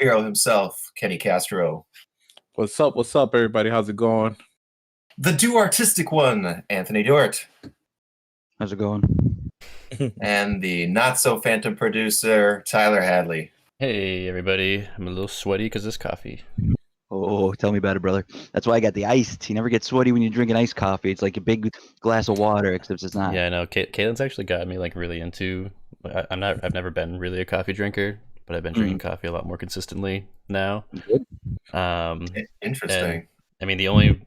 hero himself, Kenny Castro. What's up? What's up, everybody? How's it going? The Do Artistic One, Anthony Dort. How's it going? And the not-so-phantom producer, Tyler Hadley. Hey, everybody. I'm a little sweaty because of this coffee. Oh, tell me about it, brother. That's why I got the iced. You never get sweaty when you drink an iced coffee. It's like a big glass of water, except it's not. Yeah, I know. Caitlin's actually got me like really into. I've never been really a coffee drinker, but I've been drinking coffee a lot more consistently now. Interesting. And, I mean, the only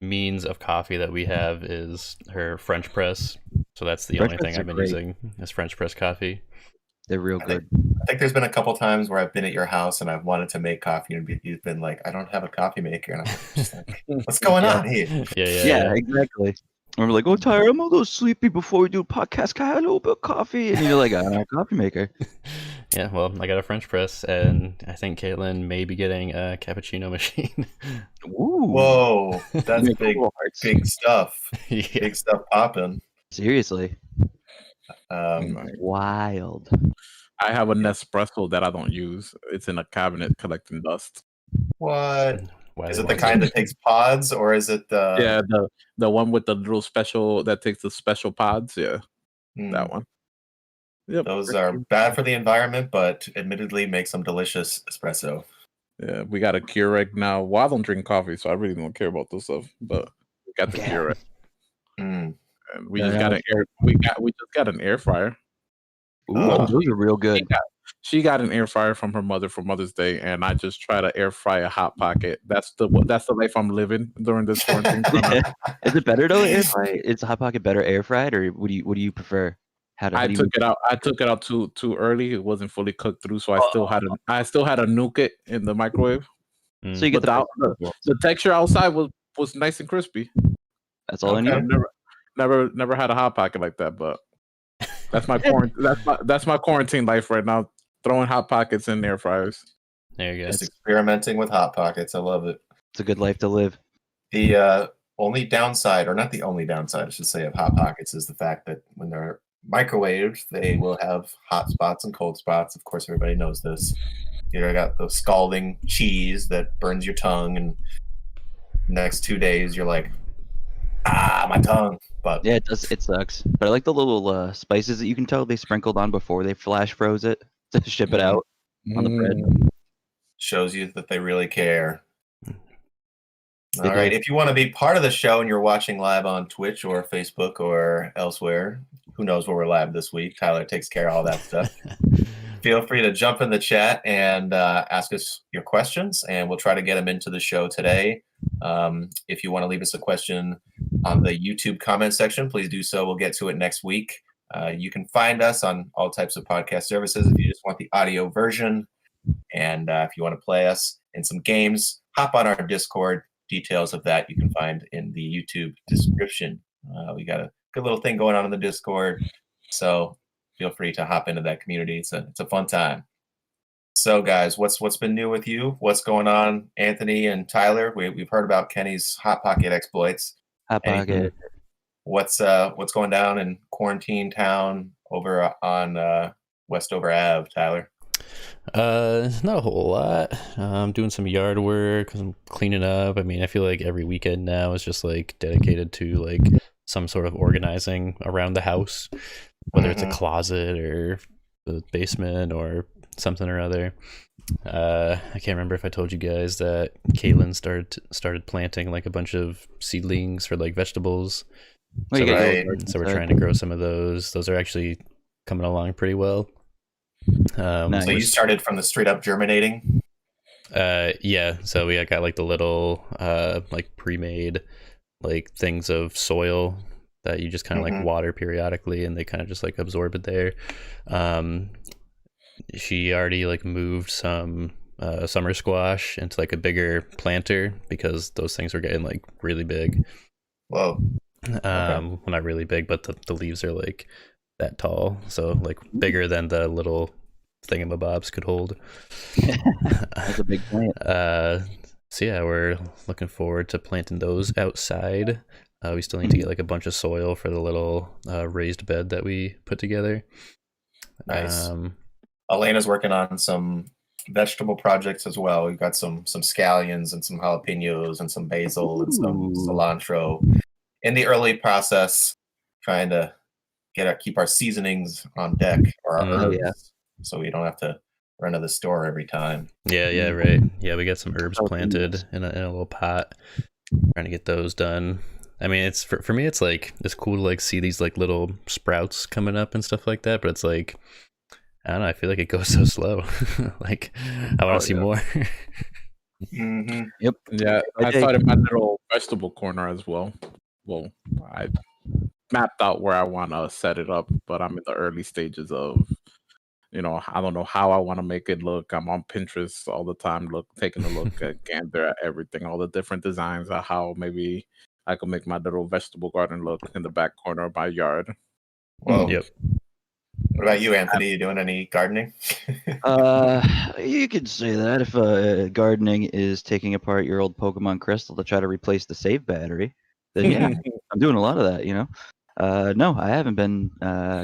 means of coffee that we have is her French press. So that's the only thing I've been using is French press coffee. They're real good. I think there's been a couple times where I've been at your house and I've wanted to make coffee and you've been like, I don't have a coffee maker. And I'm just like, what's going on here? Yeah, exactly. And we're like, oh, Tyler, I'm a little sleepy before we do a podcast. Can I have a little bit of coffee? And you're like, I don't have a coffee maker. Yeah, well, I got a French press, and I think Caitlin may be getting a cappuccino machine. Ooh. Whoa, that's big stuff. Yeah. Big stuff popping. Seriously. Um, Wild. I have a Nespresso that I don't use. It's in a cabinet collecting dust. what? Why Is they it the want kind that takes pods or is it the... Yeah, the one with the little special that takes the special pods. Yeah, that one. Yep. Those are bad for the environment, but admittedly make some delicious espresso. Yeah, we got a Keurig now. Well, I don't drink coffee, so I really don't care about this stuff. But we got the Keurig, and we just got an air. We just got an air fryer. Ooh, those are real good. She got an air fryer from her mother for Mother's Day, and I just try to air fry a Hot Pocket. That's the life I'm living during this quarantine. Is it better though? Air fry? Is Hot Pocket better air fried, or what do you prefer? I took it out too early. It wasn't fully cooked through, so I still had to nuke it in the microwave. So you get the texture outside was nice and crispy. That's all I need. I've never had a Hot Pocket like that, but that's my that's my quarantine life right now. Throwing Hot Pockets in air fryers. There you go. Just experimenting with Hot Pockets. I love it. It's a good life to live. The only downside, or not the only downside, I should say, of Hot Pockets is the fact that when they're microwaved, they will have hot spots and cold spots. Of course, everybody knows this. You got the scalding cheese that burns your tongue, and next 2 days you're like, my tongue. But yeah, it sucks. But I like the little spices that you can tell they sprinkled on before they flash froze it to ship it out on the bread. Shows you that they really care. All right, if you want to be part of the show and you're watching live on Twitch or Facebook or elsewhere, who knows where we're live this week? Tyler takes care of all that stuff. Feel free to jump in the chat and ask us your questions, and we'll try to get them into the show today. If you want to leave us a question on the YouTube comment section, please do so. We'll get to it next week. You can find us on all types of podcast services if you just want the audio version. And if you want to play us in some games, hop on our Discord. Details of that you can find in the YouTube description. We got a good little thing going on in the Discord, so feel free to hop into that community. It's a fun time. So, guys, what's been new with you? What's going on, Anthony and Tyler? We've heard about Kenny's Hot Pocket exploits. Hot Pocket. What's going down in quarantine town over on Westover Ave, Tyler? Not a whole lot. I'm doing some yard work. I'm cleaning up. I mean, I feel like every weekend now is just like dedicated to like some sort of organizing around the house, whether it's a closet or the basement or something or other. I can't remember if I told you guys that Caitlin started planting like a bunch of seedlings for like vegetables. So we're trying to grow some of those. Those are actually coming along pretty well. Nice. So you started from the straight up germinating? Yeah. So we got like the little like pre-made like things of soil that you just kind of like water periodically, and they kind of just like absorb it there. She already like moved some summer squash into like a bigger planter because those things are getting like really big. Whoa. Well, not really big, but the leaves are like that tall, so like bigger than the little thingamabobs could hold. That's a big plant. So yeah, we're looking forward to planting those outside. We still need to get like a bunch of soil for the little raised bed that we put together. Nice. Elena's working on some vegetable projects as well. We've got some scallions and some jalapenos and some basil and some cilantro in the early process, trying to keep our seasonings on deck or our herbs, so we don't have to run to the store every time. Yeah, right. Yeah, we got some herbs planted in a little pot, trying to get those done. I mean, it's for me, it's like it's cool to like see these like little sprouts coming up and stuff like that. But it's like, I don't know, I feel like it goes so slow. Like I want to see more. Mm-hmm. Yep. Yeah, I started my little vegetable corner as well. Well, I mapped out where I want to set it up, but I'm in the early stages of, I don't know how I want to make it look. I'm on Pinterest all the time, taking a look at everything, all the different designs of how maybe I can make my little vegetable garden look in the back corner of my yard. Well, yep. What about you, Anthony? You doing any gardening? You could say that if gardening is taking apart your old Pokemon Crystal to try to replace the save battery, then yeah, I'm doing a lot of that. No, I haven't been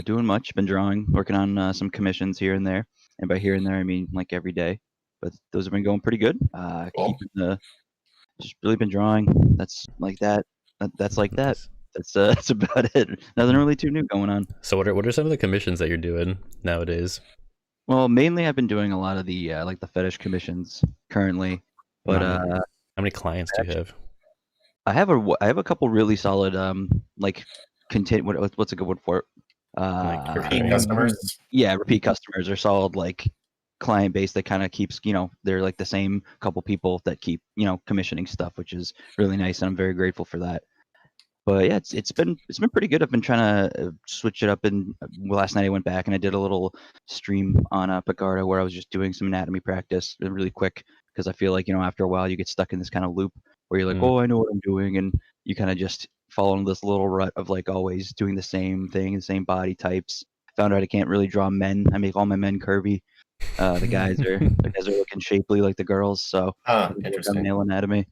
doing much. Been drawing, working on some commissions here and there, and by here and there I mean like every day. But those have been going pretty good. Cool. Just really been drawing. That's like that. That's like that. That's about it. Nothing really too new going on. So what are some of the commissions that you're doing nowadays? Well, mainly I've been doing a lot of the like the fetish commissions currently. But how many clients do you have? I have a couple really solid like what's a good word for it? Like repeat customers. Yeah, repeat customers are solid like client base that kind of keeps, they're like the same couple people that keep, commissioning stuff, which is really nice, and I'm very grateful for that. But yeah, it's been pretty good. I've been trying to switch it up, and last night I went back and I did a little stream on Picardo where I was just doing some anatomy practice really quick, because I feel like after a while you get stuck in this kind of loop where you're like, oh, I know what I'm doing, and you kind of just fall into this little rut of like always doing the same thing, the same body types. Found out I can't really draw men. I make all my men curvy. The guys are looking shapely like the girls. So interesting. Male anatomy.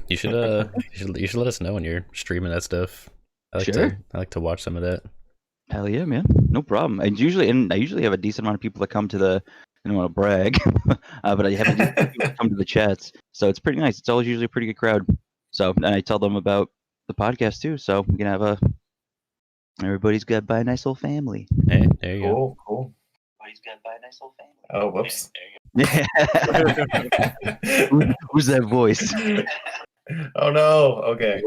You should let us know when you're streaming that stuff. I like to watch some of that. Hell yeah, man. No problem. I usually have a decent amount of people that come to the. I don't want to brag, but I have a decent amount of people that come to the chats, so it's pretty nice. It's always usually a pretty good crowd. So, and I tell them about the podcast too, so we can have everybody's got by a nice little family. Hey, there you go. Cool. Everybody's got by a nice little family. Oh, whoops. Who's that voice? Oh no. Okay.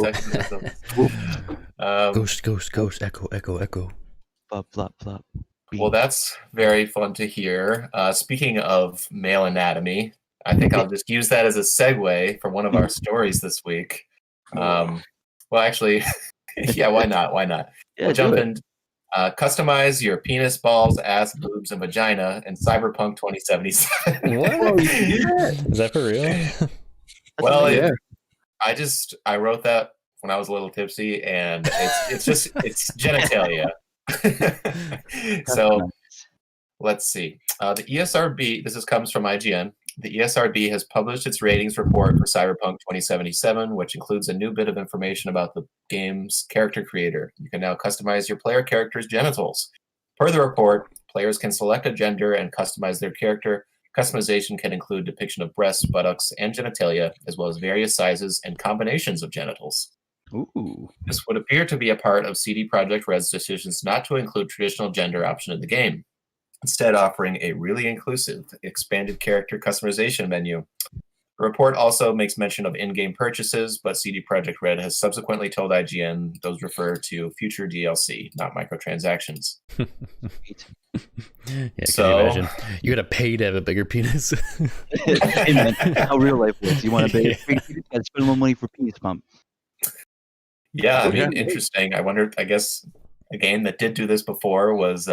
Ghost, echo. Flop. Well, that's very fun to hear. Speaking of male anatomy, I think I'll just use that as a segue for one of our stories this week. Well, actually, yeah, why not? Yeah, we'll jump in. Customize your penis, balls, ass, boobs, and vagina in Cyberpunk 2077. What? Is that for real? Well, yeah. I wrote that when I was a little tipsy, and it's genitalia. So let's see. The ESRB. This comes from IGN. The ESRB has published its ratings report for Cyberpunk 2077, which includes a new bit of information about the game's character creator. You can now customize your player character's genitals. Per the report, players can select a gender and customize their character. Customization can include depiction of breasts, buttocks, and genitalia, as well as various sizes and combinations of genitals. Ooh. This would appear to be a part of CD Projekt Red's decisions not to include traditional gender option in the game, instead offering a really inclusive, expanded character customization menu. The report also makes mention of in-game purchases, but CD Projekt Red has subsequently told IGN those refer to future DLC, not microtransactions. Yeah, can you imagine? You gotta pay to have a bigger penis. Hey man, how real life works. You want to pay? Spend more money for penis pump. Yeah, I mean, interesting. I guess a game that did do this before was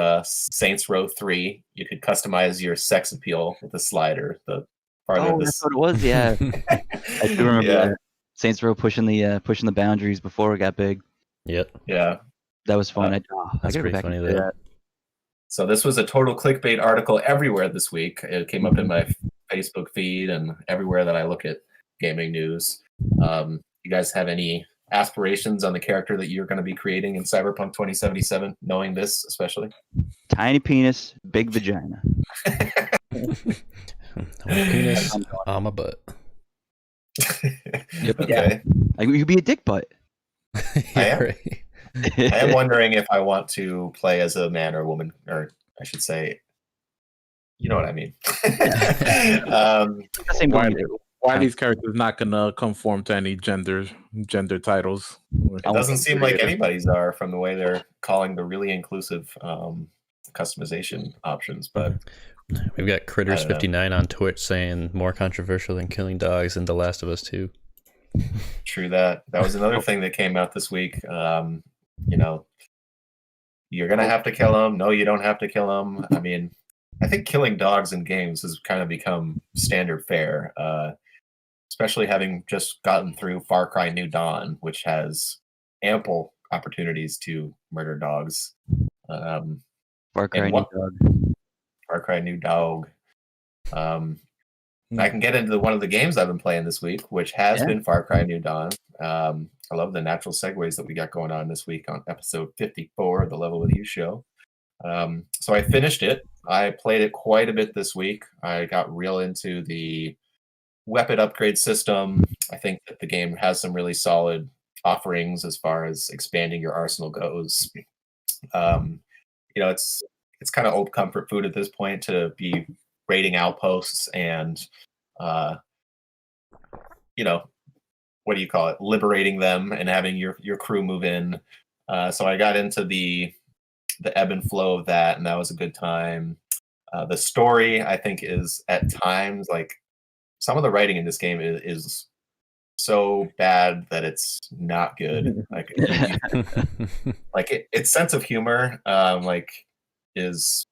Saints Row 3. You could customize your sex appeal with the slider. That's what it was. Yeah, I do remember that. Saints Row pushing the boundaries before it got big. Yep. Yeah, that was fun. That's pretty funny though. So this was a total clickbait article everywhere this week. It came up in my Facebook feed and everywhere that I look at gaming news. You guys have any aspirations on the character that you're going to be creating in Cyberpunk 2077, knowing this especially? Tiny penis, big vagina. Penis on my butt. Yep. Okay. Like, you could be a dick butt. I am. Right. I am wondering if I want to play as a man or woman, or I should say, you know what I mean. The same Why, going why are these characters not gonna conform to any gender titles? It doesn't seem like anybody's are from the way they're calling the really inclusive customization options, but We've got Critters59 on Twitch saying more controversial than killing dogs in The Last of Us 2. true that. That was another thing that came out this week. You know, you're gonna have to kill them. No, you don't have to kill them. I mean, I think killing dogs in games has kind of become standard fare, especially having just gotten through Far Cry New Dawn, which has ample opportunities to murder dogs. Far Cry and New what- Dog. Far Cry New Dog. I can get into one of the games I've been playing this week, which has Yeah. been Far Cry New Dawn. I love the natural segues that we got going on this week on episode 54 of the Level With You show. So I finished it. I played it quite a bit this week. I got real into the weapon upgrade system. I think that the game has some really solid offerings as far as expanding your arsenal goes. You know, it's kind of old comfort food at this point to be raiding outposts and you know, what do you call it, liberating them and having your crew move in. So I got into the ebb and flow of that, and that was a good time. The story, I think, is at times like some of the writing in this game is so bad that it's not good. Like, its sense of humor, is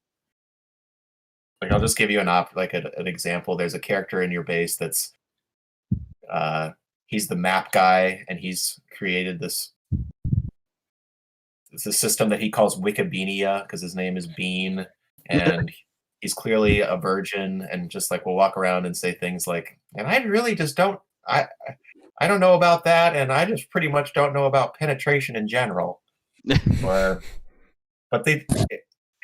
like, I'll just give you an example. There's a character in your base that's he's the map guy, and he's created this. It's a system that he calls Wikibeania because his name is Bean, and he's clearly a virgin, and just like will walk around and say things like, "And I really just don't, I don't know about that, and I just pretty much don't know about penetration in general."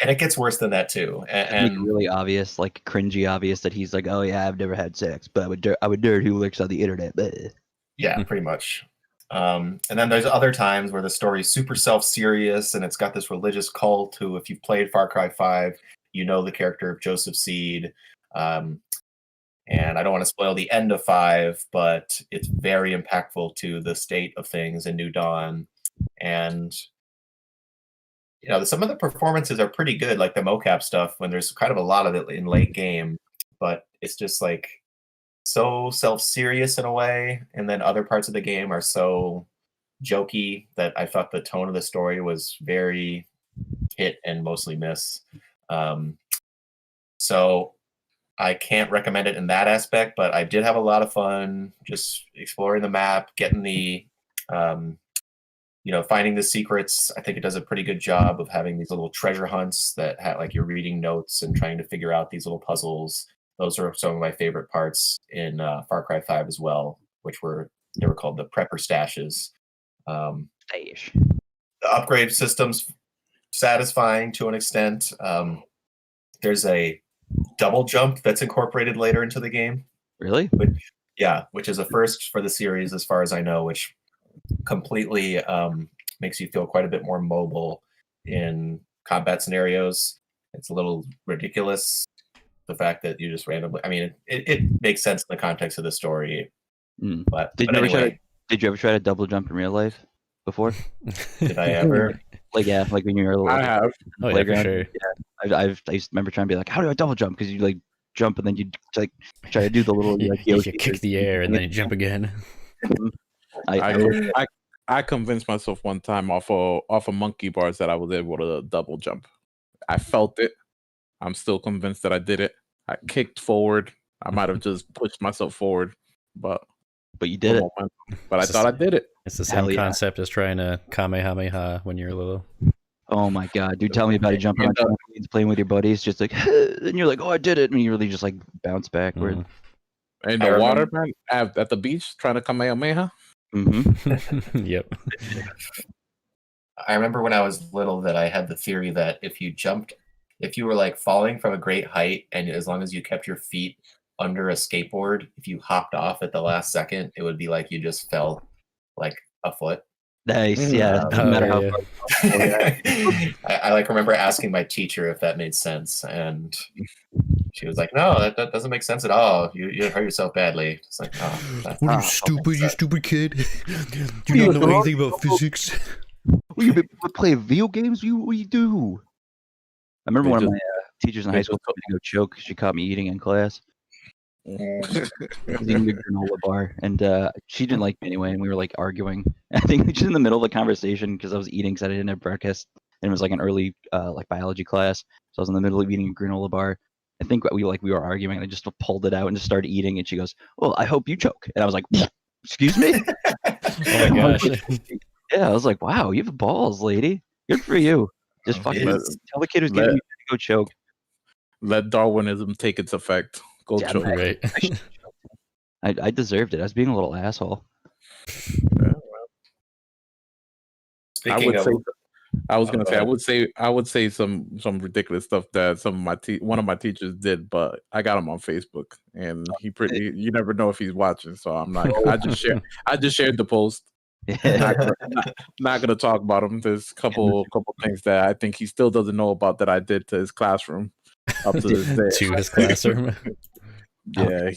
And it gets worse than that too. And really obvious, like cringy obvious that he's like, oh yeah, I've never had sex, but I would dare who looks on the internet. Bleh. Yeah, pretty much. And then there's other times where the story's super self-serious, and it's got this religious cult who, if you've played Far Cry 5, you know the character of Joseph Seed. And I don't want to spoil the end of 5, but it's very impactful to the state of things in New Dawn. And you know, some of the performances are pretty good, like the mocap stuff, when there's kind of a lot of it in late game, but it's just like so self-serious in a way, and then other parts of the game are so jokey that I thought the tone of the story was very hit and mostly miss. So I can't recommend it in that aspect, but I did have a lot of fun just exploring the map, getting the you know, finding the secrets. I think it does a pretty good job of having these little treasure hunts that like you're reading notes and trying to figure out these little puzzles. Those are some of my favorite parts in Far Cry 5 as well, which they were called the prepper stashes. Stash. The upgrade system's satisfying to an extent. There's a double jump that's incorporated later into the game. Really? Which is a first for the series as far as I know, which completely makes you feel quite a bit more mobile in combat scenarios. It's a little ridiculous, the fact that you just randomly, I mean, it makes sense in the context of the story. But anyway, did you ever try to double jump in real life before? Did I ever? Like, yeah, like when you were a little. I have. Oh yeah, for sure. Yeah, I used to remember trying to be like, how do I double jump? Because you like jump and then you like try to do the little like You kick the air and then you jump again. I convinced myself one time off of monkey bars that I was able to double jump. I felt it. I'm still convinced that I did it. I kicked forward. I might have just pushed myself forward, but you did it. But I thought I did it. It's the same concept as trying to Kamehameha when you're little. Oh my god, dude! Tell me about it. Jumping on trampolines, playing with your buddies, just like, and you're like, "Oh, I did it!" And you really just like bounce backward. And the water, man, at the beach, trying to Kamehameha. Yep. I remember when I was little that I had the theory that if you jumped if you were like falling from a great height, and as long as you kept your feet under a skateboard, if you hopped off at the last second, it would be like you just fell like a foot. Nice. Yeah. It doesn't matter how yeah. far. I like remember asking my teacher if that made sense, and she was like, "No, that doesn't make sense at all. You hurt yourself badly." It's like, oh, that's What are you not stupid? You stupid kid. Do you not know anything about physics? You play video games? What do you do? I remember They one of just- my teachers in they high school just- told me to go choke. She caught me eating in class. I was eating a granola bar, and she didn't like me anyway, and we were like arguing. I think just in the middle of the conversation because I was eating because I didn't have breakfast, and it was like an early like biology class, so I was in the middle of eating a granola bar. I think we were arguing, and I just pulled it out and just started eating, and she goes, "Well, I hope you choke," and I was like, "Excuse me." Oh my gosh. Yeah, I was like, "Wow, you have balls, lady. Good for you." Just fucking Yes. tell the kid who's giving you to go choke. Let Darwinism take its effect. Go Yeah, choke. man. Right. I deserved it. I was being a little asshole. Speaking of, I was gonna go say ahead. I would say some ridiculous stuff that some of my one of my teachers did, but I got him on Facebook, and you never know if he's watching, so I'm not. I just shared the post. Not gonna talk about him. There's a couple things that I think he still doesn't know about that I did to his classroom up to this day. To his classroom. Yeah,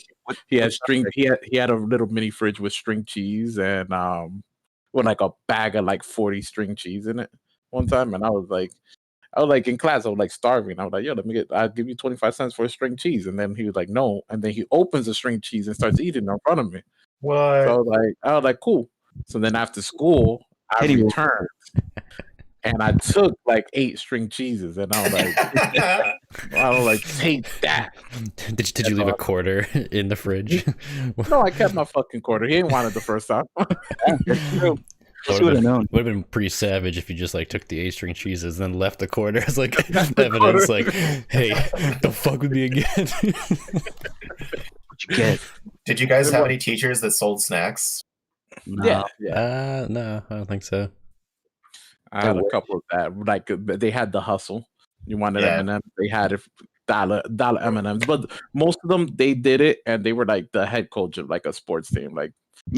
he had string. He had a little mini fridge with string cheese and with like a bag of like 40 string cheese in it one time, and I was like in class, I was like starving. I was like, yo, I'll give you 25 cents for a string cheese, and then he was like, no, and then he opens the string cheese and starts eating it in front of me. What? So I was like, cool. So then after school, I Anyway. returned. And I took like 8 string cheeses, and I was like, take that. Did you leave a quarter in the fridge? No, I kept my fucking quarter. He didn't want it the first time. That's true. Just Would would have known. have been pretty savage if you just like took the 8-string cheeses and then left the quarter as like evidence, like, hey, don't fuck with me again. What you get? Did you guys have any teachers that sold snacks? No. No, I don't think so. I had a couple of that. Like they had the hustle. You wanted M&M, they had it dollar M&Ms. But most of them, they did it, and they were like the head coach of like a sports team. Like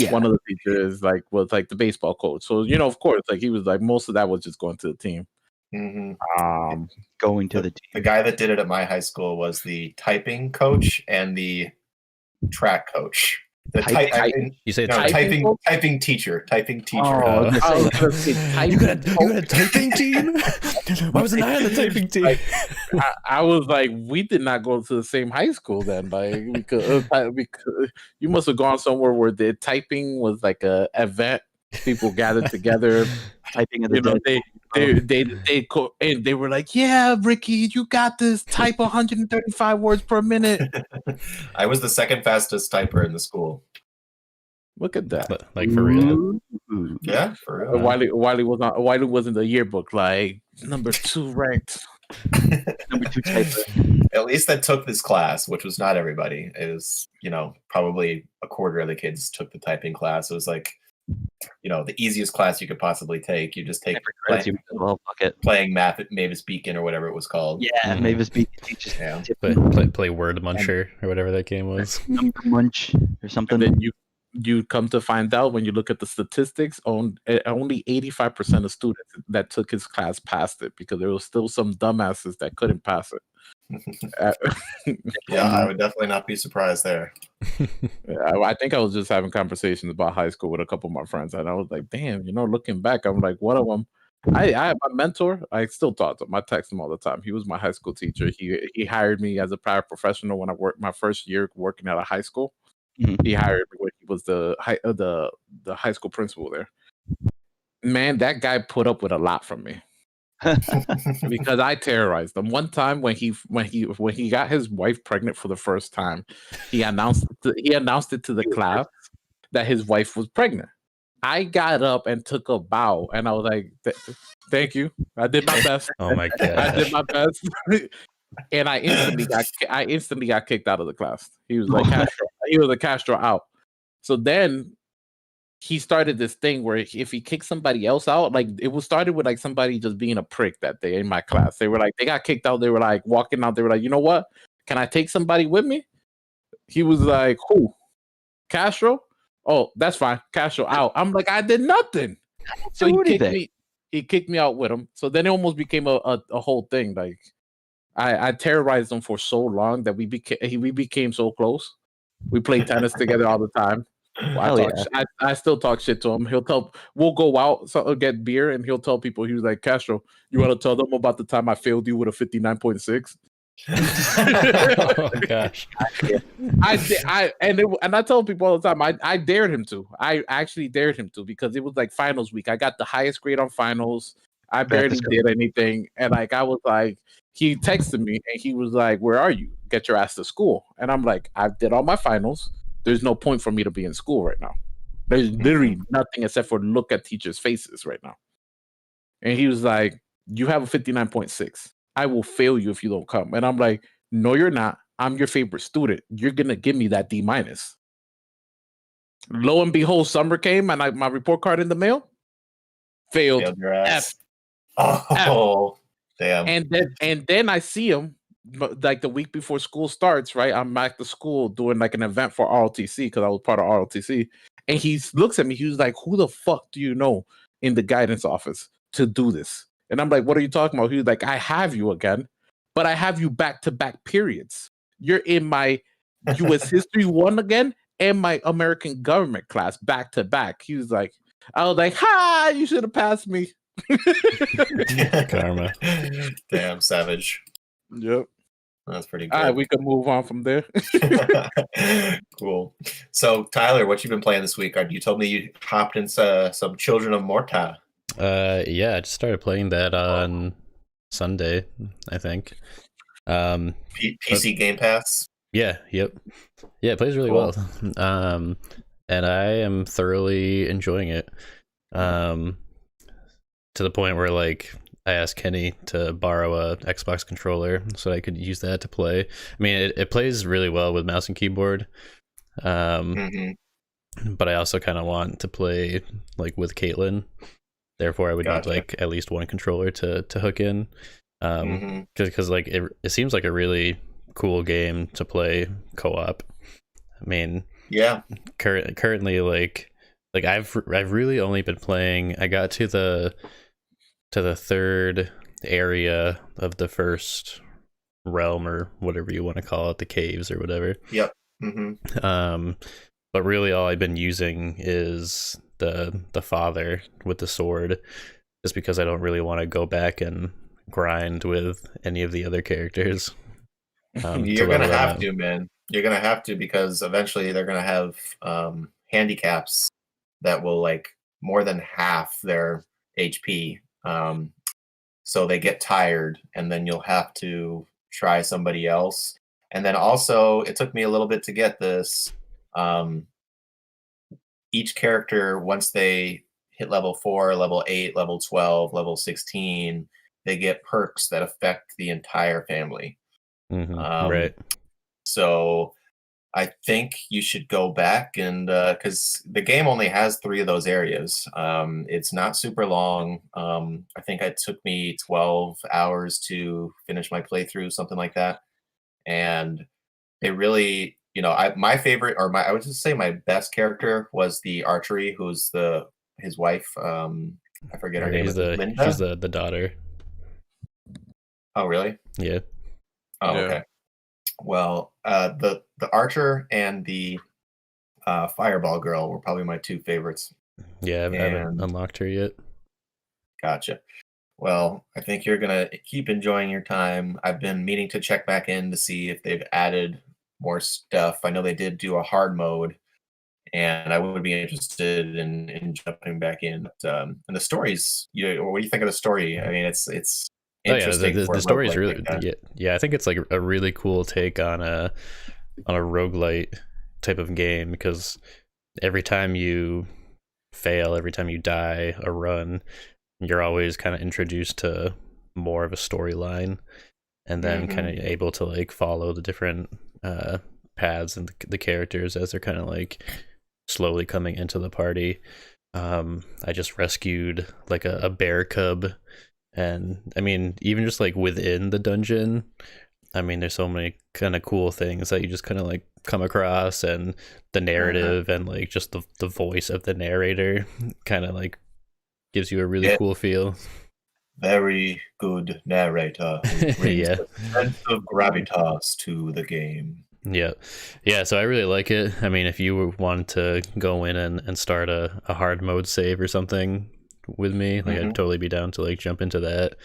one of the teachers like was like the baseball coach. So of course, like he was like most of that was just going to the team. Mm-hmm. Going to the team. The guy that did it at my high school was the typing coach and the track coach. The You say typing teacher. Typing teacher. Oh, you got a typing team? Why wasn't I on the typing team? Like, I was like, we did not go to the same high school then. Like, because you must have gone somewhere where the typing was like a event. People gathered together. Typing of the they were like, yeah, Ricky, you got this. Type 135 words per minute. I was the second fastest typer in the school. Look at that. But, like, for real. Yeah, for real. Wiley was in the yearbook, like number 2 ranked. Number 2 typer. At least that took this class, which was not everybody. It was, probably a quarter of the kids took the typing class. It was like, the easiest class you could possibly take. You just take playing math at Mavis Beacon or whatever it was called. Yeah, Mavis Beacon teaches. Yeah. Play Word Muncher or whatever that game was. Number Munch or something. And then you come to find out when you look at the statistics, only 85% of students that took his class passed it because there was still some dumbasses that couldn't pass it. Yeah, I would definitely not be surprised there. I think I was just having conversations about high school with a couple of my friends, and I was like, damn, looking back, I'm like, one of them, I had my mentor. I still talk to him. I text him all the time. He was my high school teacher. He hired me as a paraprofessional when I worked my first year working at a high school. Mm-hmm. He hired me when he was the high school principal there. Man, that guy put up with a lot from me. Because I terrorized him. One time when he got his wife pregnant for the first time, he announced it to the class that his wife was pregnant. I got up and took a bow, and I was like, "Thank you. I did my best. Oh my god, I did my best." And I instantly got kicked out of the class. He was like Castro. He was a Castro out. So then he started this thing where if he kicked somebody else out, like it was started with like somebody just being a prick that day in my class. They were like, they got kicked out. They were like walking out. They were like, you know what? Can I take somebody with me? He was like, who? Castro? Oh, that's fine. Castro out. I'm like, I did nothing. So he kicked me out with him. So then it almost became a whole thing. Like I terrorized him for so long that we became so close. We played tennis together all the time. I still talk shit to him. We'll go out, get beer, and he'll tell people, he was like, Castro, you want to tell them about the time I failed you with a 59.6? Oh gosh. I tell people all the time, I dared him to. I actually dared him to, because it was like finals week. I got the highest grade on finals. I barely did anything. And like I was like, he texted me and he was like, where are you? Get your ass to school. And I'm like, I did all my finals. There's no point for me to be in school right now. There's literally nothing except for look at teachers' faces right now. And he was like, you have a 59.6. I will fail you if you don't come. And I'm like, no, you're not. I'm your favorite student. You're going to give me that D-. Lo and behold, summer came and my report card in the mail. Failed your ass. F. Oh, damn. And then I see him like the week before school starts, right? I'm back to school doing like an event for ROTC because I was part of ROTC. And he looks at me. He was like, who the fuck do you know in the guidance office to do this? And I'm like, what are you talking about? He was like, I have you again, but I have you back-to-back periods. You're in my U.S. History 1 again and my American government class back-to-back. He was like, I was like, ha, you should have passed me. Karma. Damn, savage. Yep. That's pretty good. All right, we can move on from there. Cool. So, Tyler, what you been playing this week? You told me you hopped into some Children of Morta. Yeah, I just started playing that on Sunday, I think. PC Game Pass. Yeah, yep. Yeah, it plays really well. And I am thoroughly enjoying it. To the point where like I asked Kenny to borrow a Xbox controller so I could use that to play. I mean, it plays really well with mouse and keyboard. But I also kind of want to play like with Caitlin. Therefore, I would need like at least one controller to hook in. Because like it seems like a really cool game to play co-op. I mean, yeah. Currently, like I've really only been playing. I got to the third area of the first realm, or whatever you want to call it, the caves or whatever. Yep. But really, all I've been using is the father with the sword, just because I don't really want to go back and grind with any of the other characters. You're gonna have to, man. You're gonna have to, because eventually they're gonna have handicaps that will like more than half their HP. So they get tired, and then you'll have to try somebody else. And then also, it took me a little bit to get this. Each character, once they hit level 4, level 8, level 12, level 16, they get perks that affect the entire family. Right. So I think you should go back and because the game only has 3 of those areas. It's not super long. I think it took me 12 hours to finish my playthrough, something like that. And they really, my favorite, or I would just say my best character was the archery, who's his wife. I forget her name. Linda? She's the daughter. Oh, really? Yeah. Oh, yeah. Okay. Well, the archer and the fireball girl were probably my 2 favorites. Yeah, I haven't unlocked her yet. Gotcha. Well, I think you're gonna keep enjoying your time. I've been meaning to check back in to see if they've added more stuff. I know they did do a hard mode, and I would be interested in jumping back in. And the stories, what do you think of the story? I mean, it's interesting. The story is really yeah. I think it's like a really cool take on a roguelite type of game, because every time you fail, every time you die a run, you're always kind of introduced to more of a storyline, and then kind of able to like follow the different paths and the characters as they're kind of like slowly coming into the party. I just rescued like a bear cub, and I mean, even just like within the dungeon, I mean, there's so many kind of cool things that you just kind of like come across, and the narrative and like just the voice of the narrator kind of like gives you a really cool feel. Very good narrator who brings Yeah. a sense of gravitas to the game. Yeah, so I really like it. I mean, if you wanted to go in and start a hard mode save or something with me, like I'd totally be down to like jump into that.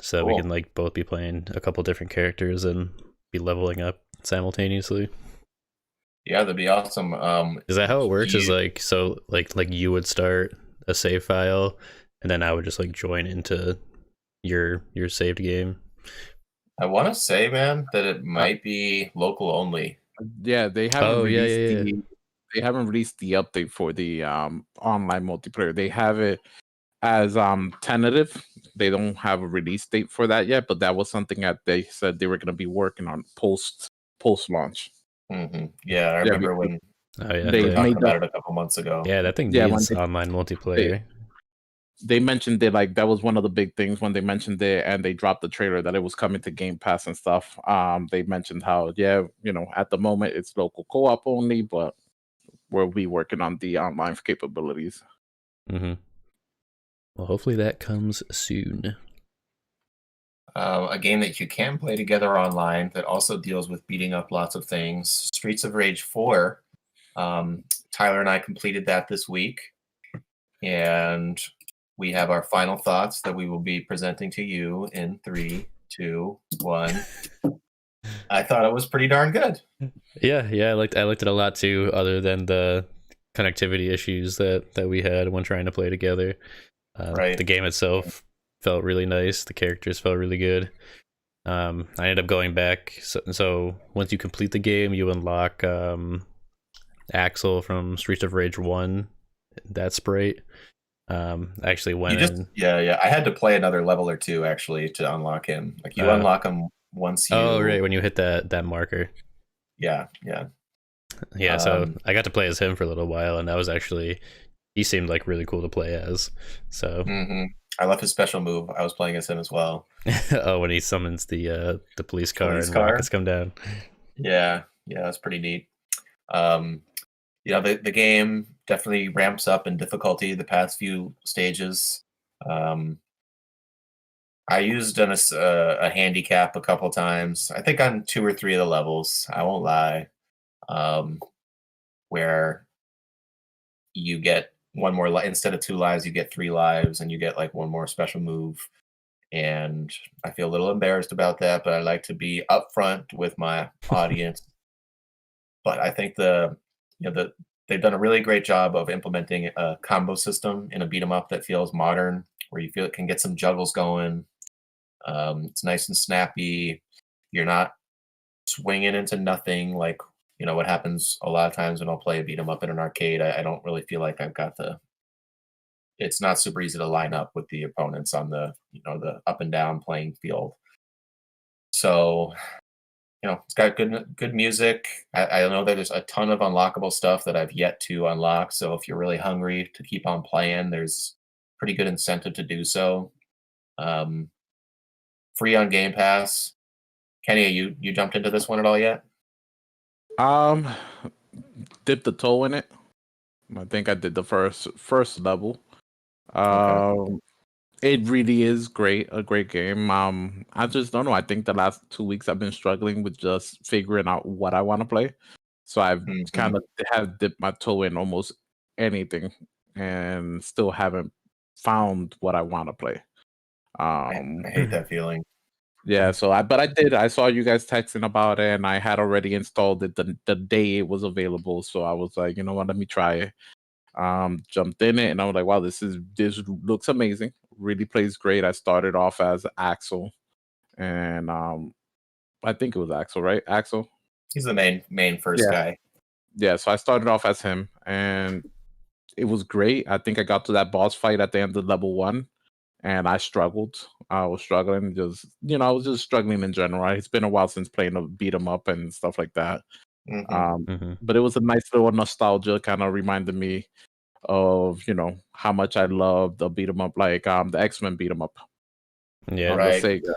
So we can like both be playing a couple different characters and be leveling up simultaneously. Yeah, that'd be awesome. Is that how it works? Is like, so like you would start a save file and then I would just like join into your saved game? I want to say, man, that it might be local only. Yeah, they haven't they haven't released the update for the online multiplayer. They have it as tentative. They don't have a release date for that yet, but that was something that they said they were going to be working on post launch. Yeah, I remember when they talked about it a couple months ago. Yeah, that thing needs online multiplayer. They mentioned it, like that was one of the big things when they mentioned it, and they dropped the trailer that it was coming to Game Pass and stuff. They mentioned how, at the moment it's local co-op only, but we'll be working on the online capabilities. Well, hopefully that comes soon. A game that you can play together online that also deals with beating up lots of things, Streets of Rage 4. Tyler and I completed that this week, and we have our final thoughts that we will be presenting to you in 3, 2, 1. I thought it was pretty darn good. Yeah, I liked it a lot too, other than the connectivity issues that we had when trying to play together. Right. The game itself felt really nice. The characters felt really good. I ended up going back. So once you complete the game, you unlock Axel from Streets of Rage 1, that sprite. I actually went in. Yeah. I had to play another level or two actually to unlock him. Like you unlock him once you. Oh, right, when you hit that marker. Yeah. So I got to play as him for a little while, and that was actually, he seemed like really cool to play as. So I love his special move. I was playing as him as well. Oh, when he summons the police car and rockets come down. Yeah, that's pretty neat. The game definitely ramps up in difficulty the past few stages. I used a handicap a couple times. I think on 2 or 3 of the levels. I won't lie. Where you get one more instead of 2 lives, you get 3 lives, and you get like one more special move. And I feel a little embarrassed about that, but I like to be upfront with my audience. But I think they've done a really great job of implementing a combo system in a beat 'em up that feels modern, where you feel it can get some juggles going. It's nice and snappy. You're not swinging into nothing like what happens a lot of times when I'll play a beat 'em up in an arcade. I don't really feel like I've got it's not super easy to line up with the opponents on the the up and down playing field. So it's got good music. I know that there's a ton of unlockable stuff that I've yet to unlock. So if you're really hungry to keep on playing, there's pretty good incentive to do so. Free on Game Pass. Kenny, you jumped into this one at all yet? Dipped the toe in it. I think I did the first level. It really is a great game. I just don't know. I think the last 2 weeks I've been struggling with just figuring out what I want to play. So I've kind of have dipped my toe in almost anything and still haven't found what I want to play. I hate that feeling. Yeah, so I saw you guys texting about it, and I had already installed it the day it was available. So I was like, you know what, let me try it. Jumped in it, and I was like, wow, this looks amazing. Really plays great. I started off as Axel, and I think it was Axel, right? Axel. He's the main first guy. Yeah, so I started off as him, and it was great. I think I got to that boss fight at the end of level 1, and I struggled. I was struggling, I was just struggling in general. It's been a while since playing a beat 'em up and stuff like that. But it was a nice little nostalgia, kind of reminded me of how much I loved the beat 'em up, like the X-Men beat 'em up Yeah, on Right. the Sega.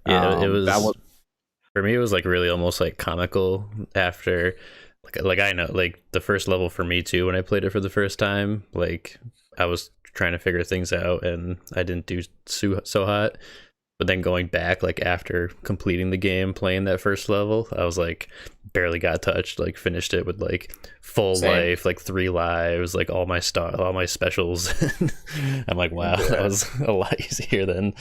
yeah. It was, that was for me. It was like really almost like comical after, like I know like the first level for me too when I played it for the first time. Like I was trying to figure things out and I didn't do so hot. But then going back, like after completing the game, playing that first level, I was like, barely got touched. Like finished it with like full Same. life, like 3 lives, like all my specials. I'm like, wow, that was a lot easier than.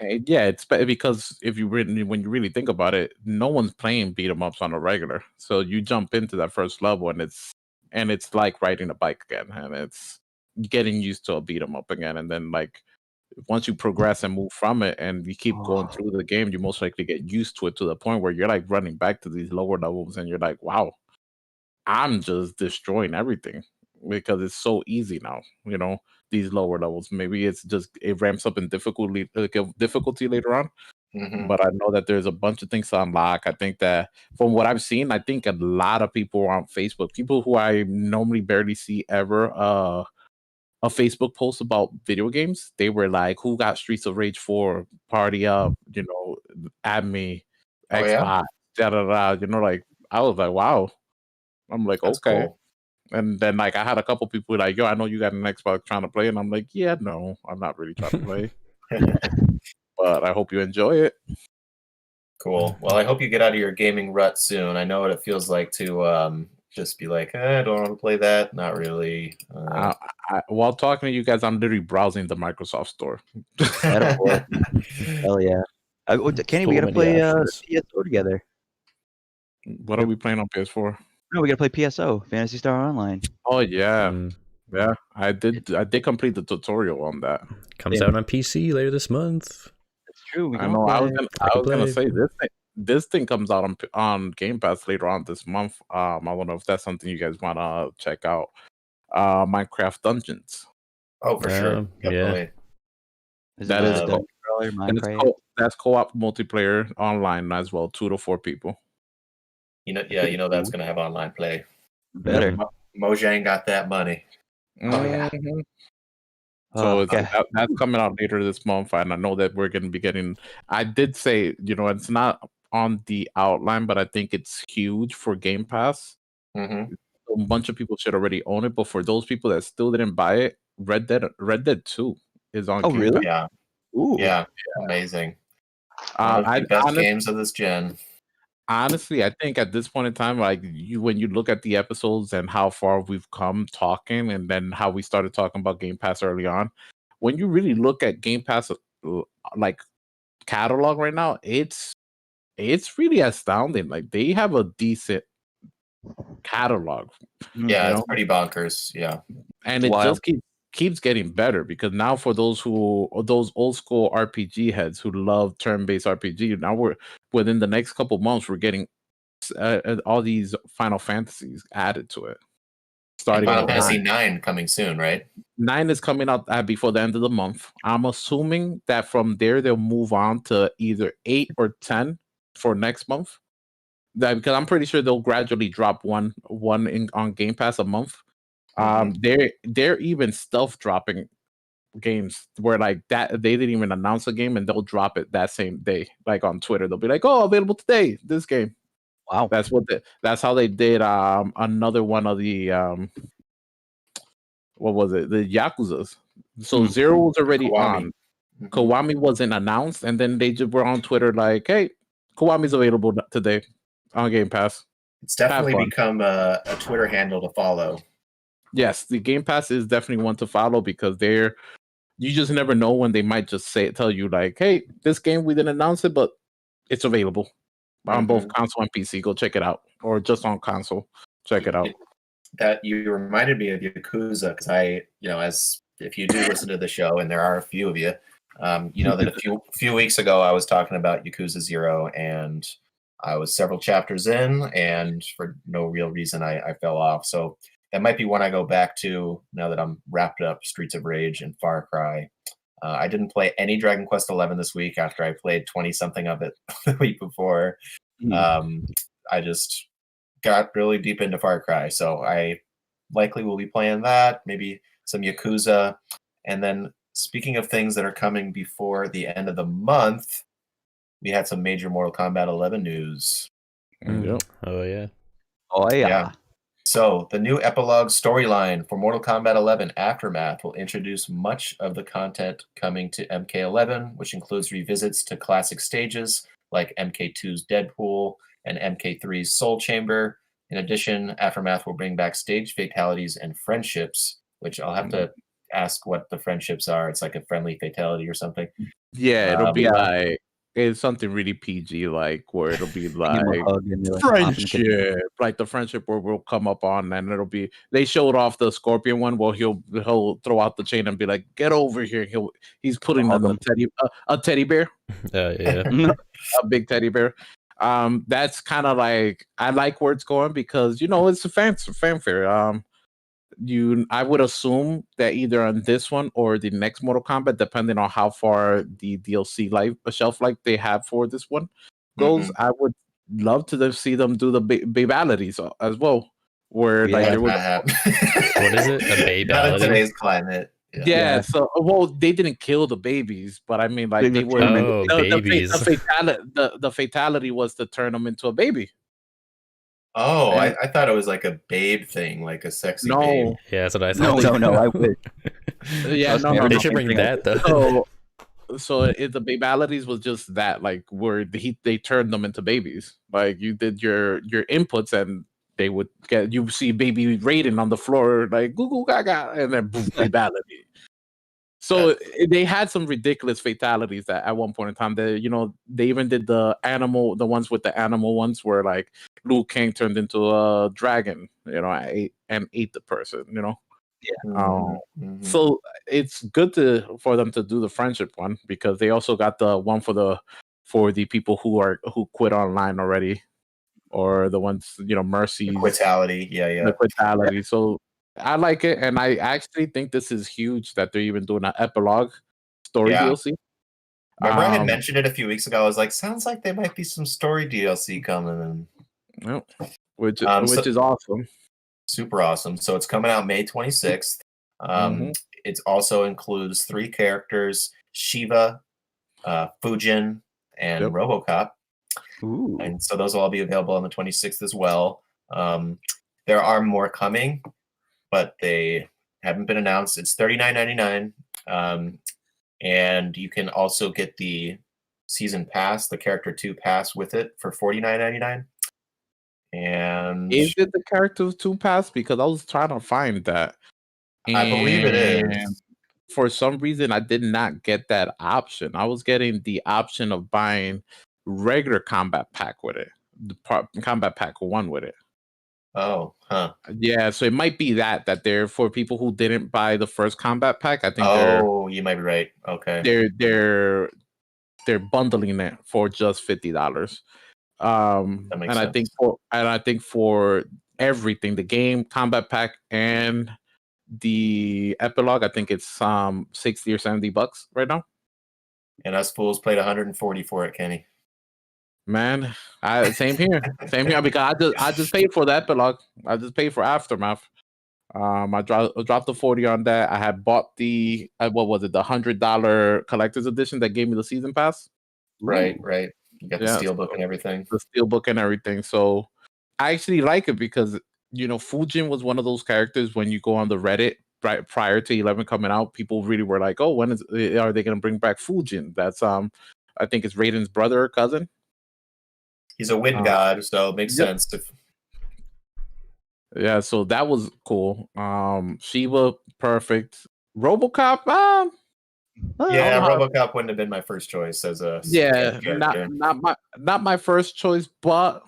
yeah, it's because when you really think about it, no one's playing beat 'em ups on a regular. So you jump into that first level and it's like riding a bike again, and it's getting used to a beat 'em up again, and then like once you progress and move from it and you keep going through the game, you most likely get used to it to the point where you're like running back to these lower levels and you're like, wow, I'm just destroying everything because it's so easy now, these lower levels. Maybe it's just it ramps up in difficulty later on. Mhm. But I know that there's a bunch of things to unlock. I think that from what I've seen, I think a lot of people on Facebook, people who I normally barely see ever, a Facebook post about video games, they were like, "Who got Streets of Rage 4? Party up, add me, Oh, yeah? Xbox, da da da." Like I was like, "Wow." I'm like, That's "Okay." cool. And then like I had a couple people like, "Yo, I know you got an Xbox trying to play," and I'm like, "Yeah, no, I'm not really trying to play, but I hope you enjoy it." Cool. Well, I hope you get out of your gaming rut soon. I know what it feels like to just be like, I don't want to play that. Not really. While talking to you guys, I'm literally browsing the Microsoft store. Attaboy. Hell yeah. Kenny, we So gotta many play options. PSO together. What are we playing on PS4? No, we gotta play PSO, Fantasy Star Online. Oh yeah, Mm, yeah. I did complete the tutorial on that. comes Yeah. out on PC later this month. That's true. We I can know. I play. was gonna play. say this thing comes out on Game Pass later on this month. I don't know if that's something you guys wanna check out. Minecraft Dungeons. Oh, for sure. Yeah. Definitely. Is That it is the cool. crawler, And Minecraft? that's co-op multiplayer online as well, 2 to 4 people. That's going to have online play. Better. Mojang got that money. Oh, yeah. Mhm. So Okay. that's coming out later this month, and I know that we're going to be getting. I did say, it's not on the outline, but I think it's huge for Game Pass. Mm-hmm. A bunch of people should already own it, but for those people that still didn't buy it, Red Dead 2 is on Oh, Game really? Pass. Yeah. Ooh. Yeah. Amazing. One of the best games of this gen. Honestly, I think at this point in time, like when you look at the episodes and how far we've come talking, and then how we started talking about Game Pass early on, when you really look at Game Pass like catalog right now, it's really astounding. Like they have a decent catalog. Yeah, you it's know? pretty bonkers. Yeah. And It's it wild. just keeps getting better, because now for those old school RPG heads who love turn-based RPG, now we're within the next couple months we're getting all these Final Fantasies added to it. Starting Final with Fantasy 9 coming soon, right? 9 is coming out before the end of the month. I'm assuming that from there they'll move on to either 8 or 10 for next month. Because I'm pretty sure they'll gradually drop one on Game Pass a month. They're even stealth dropping games where like that they didn't even announce a game and they'll drop it that same day, like on Twitter. They'll be like, "Oh, available today, this game." Wow. That's how they did another one of the what was it? The Yakuzas. So 0 was already Kiwami. on. Kiwami wasn't announced, and then they just were on Twitter like, "Hey, Kiwami's available today on Game Pass." It's definitely become a Twitter handle to follow. Yes, the Game Pass is definitely one to follow, because you just never know when they might just tell you like, "Hey, this game we didn't announce it, but it's available on both console and PC. Go check it out," or just on console, check it out. That you reminded me of Yakuza, because as if you do listen to the show, and there are a few of you, that a few weeks ago I was talking about Yakuza 0, and I was several chapters in, and for no real reason I fell off. So that might be one I go back to now that I'm wrapped up Streets of Rage and Far Cry. I didn't play any Dragon Quest XI this week after I played 20 something of it the week before. I just got really deep into Far Cry, so I likely will be playing that. Maybe some Yakuza, and then speaking of things that are coming before the end of the month, we had some major Mortal Kombat 11 news. Yep. Oh yeah. Oh yeah. Yeah. So the new epilogue storyline for Mortal Kombat 11 Aftermath will introduce much of the content coming to MK11, which includes revisits to classic stages like MK2's Deadpool and MK3's Soul Chamber. In addition, Aftermath will bring back stage fatalities and friendships, which I'll have to ask what the friendships are. It's like a friendly fatality or something. Yeah, it'll be Yeah. like it's something really PG, like where it'll be Give him a like hug and be like, "Pop and kick." friendship, like the friendship where we'll come up on, and it'll be they showed off the Scorpion one where he'll throw out the chain and be like, "Get over here!" He's putting Hug on him. a teddy bear, Yeah. a big teddy bear. That's kind of like I like where it's going because it's a fanfare. I would assume that either on this one or the next Mortal Kombat, depending on how far the DLC shelf life they have for this one goes, I would love to see them do the babalities as well, where Yeah. like there That's was not happening. What is it? A babe Not in ballading? today's climate. yeah. So they didn't kill the babies, but I mean like They they would were turn 'em into Oh, the babies. the fatality was to turn them into a baby. Oh, And- I thought it was like a babe thing, like a sexy babe. No, Yeah, that's what I No, thought. no, I wish. yeah, Trust no, me, no, I'm They no. should bring thinking of that though. So the babalities was just that, like where they turned them into babies. Like you did your inputs, and they would you see baby Raiden on the floor, like goo goo gaga, and then boom, babality. So they had some ridiculous fatalities that at one point in time. They even did the ones with the animal ones, where like Liu Kang turned into a dragon, and ate the person, Mhm. So it's good for them to do the friendship one because they also got the one for the people who quit online already, or the ones Mercy, Quitality, yeah. the quitality. So I like it, and I actually think this is huge that they're even doing an epilogue story Yeah. DLC. Remember I had mentioned it a few weeks ago. I was like, sounds like there might be some story DLC coming. Yep. Which So- is awesome. Super awesome. So it's coming out May 26th. It also includes 3 characters: Shiva, Fujin, and Yep. RoboCop. Ooh. And so those will all be available on the 26th as well. There are more coming, but they haven't been announced. It's $39.99. And you can also get the season pass, the character 2 pass with it for $49.99. And Is it the character 2 pass? Because I was trying to find that. I believe it And is. for some reason, I did not get that option. I was getting the option of buying regular combat pack with it, combat pack 1 with it. Oh, huh. Yeah, so it might be that they're for people who didn't buy the first combat pack. I think Oh, you might be right. Okay. they're bundling it for just $50. That makes and I think for everything, the game, combat pack, and the epilogue, I think it's $60 or $70 right now. And us fools paid 140 for it, Kenny. Man, same here because I just paid for the epilogue. I just paid for Aftermath. I dropped the 40 on that. I had bought the what was it, the $100 collector's edition that gave me the season pass. Right. You got the Yeah, steelbook and everything. the steelbook and everything. So I actually like it because Fujin was one of those characters when you go on the Reddit right prior to 11 coming out, people really were like, "Oh, when are they going to bring back Fujin?" That's I think it's Raiden's brother or cousin. He's a wind god, so it makes sense. Yeah, so that was cool. Shiva, perfect. RoboCop, Yeah, RoboCop wouldn't have been my first choice as a character. not my first choice, but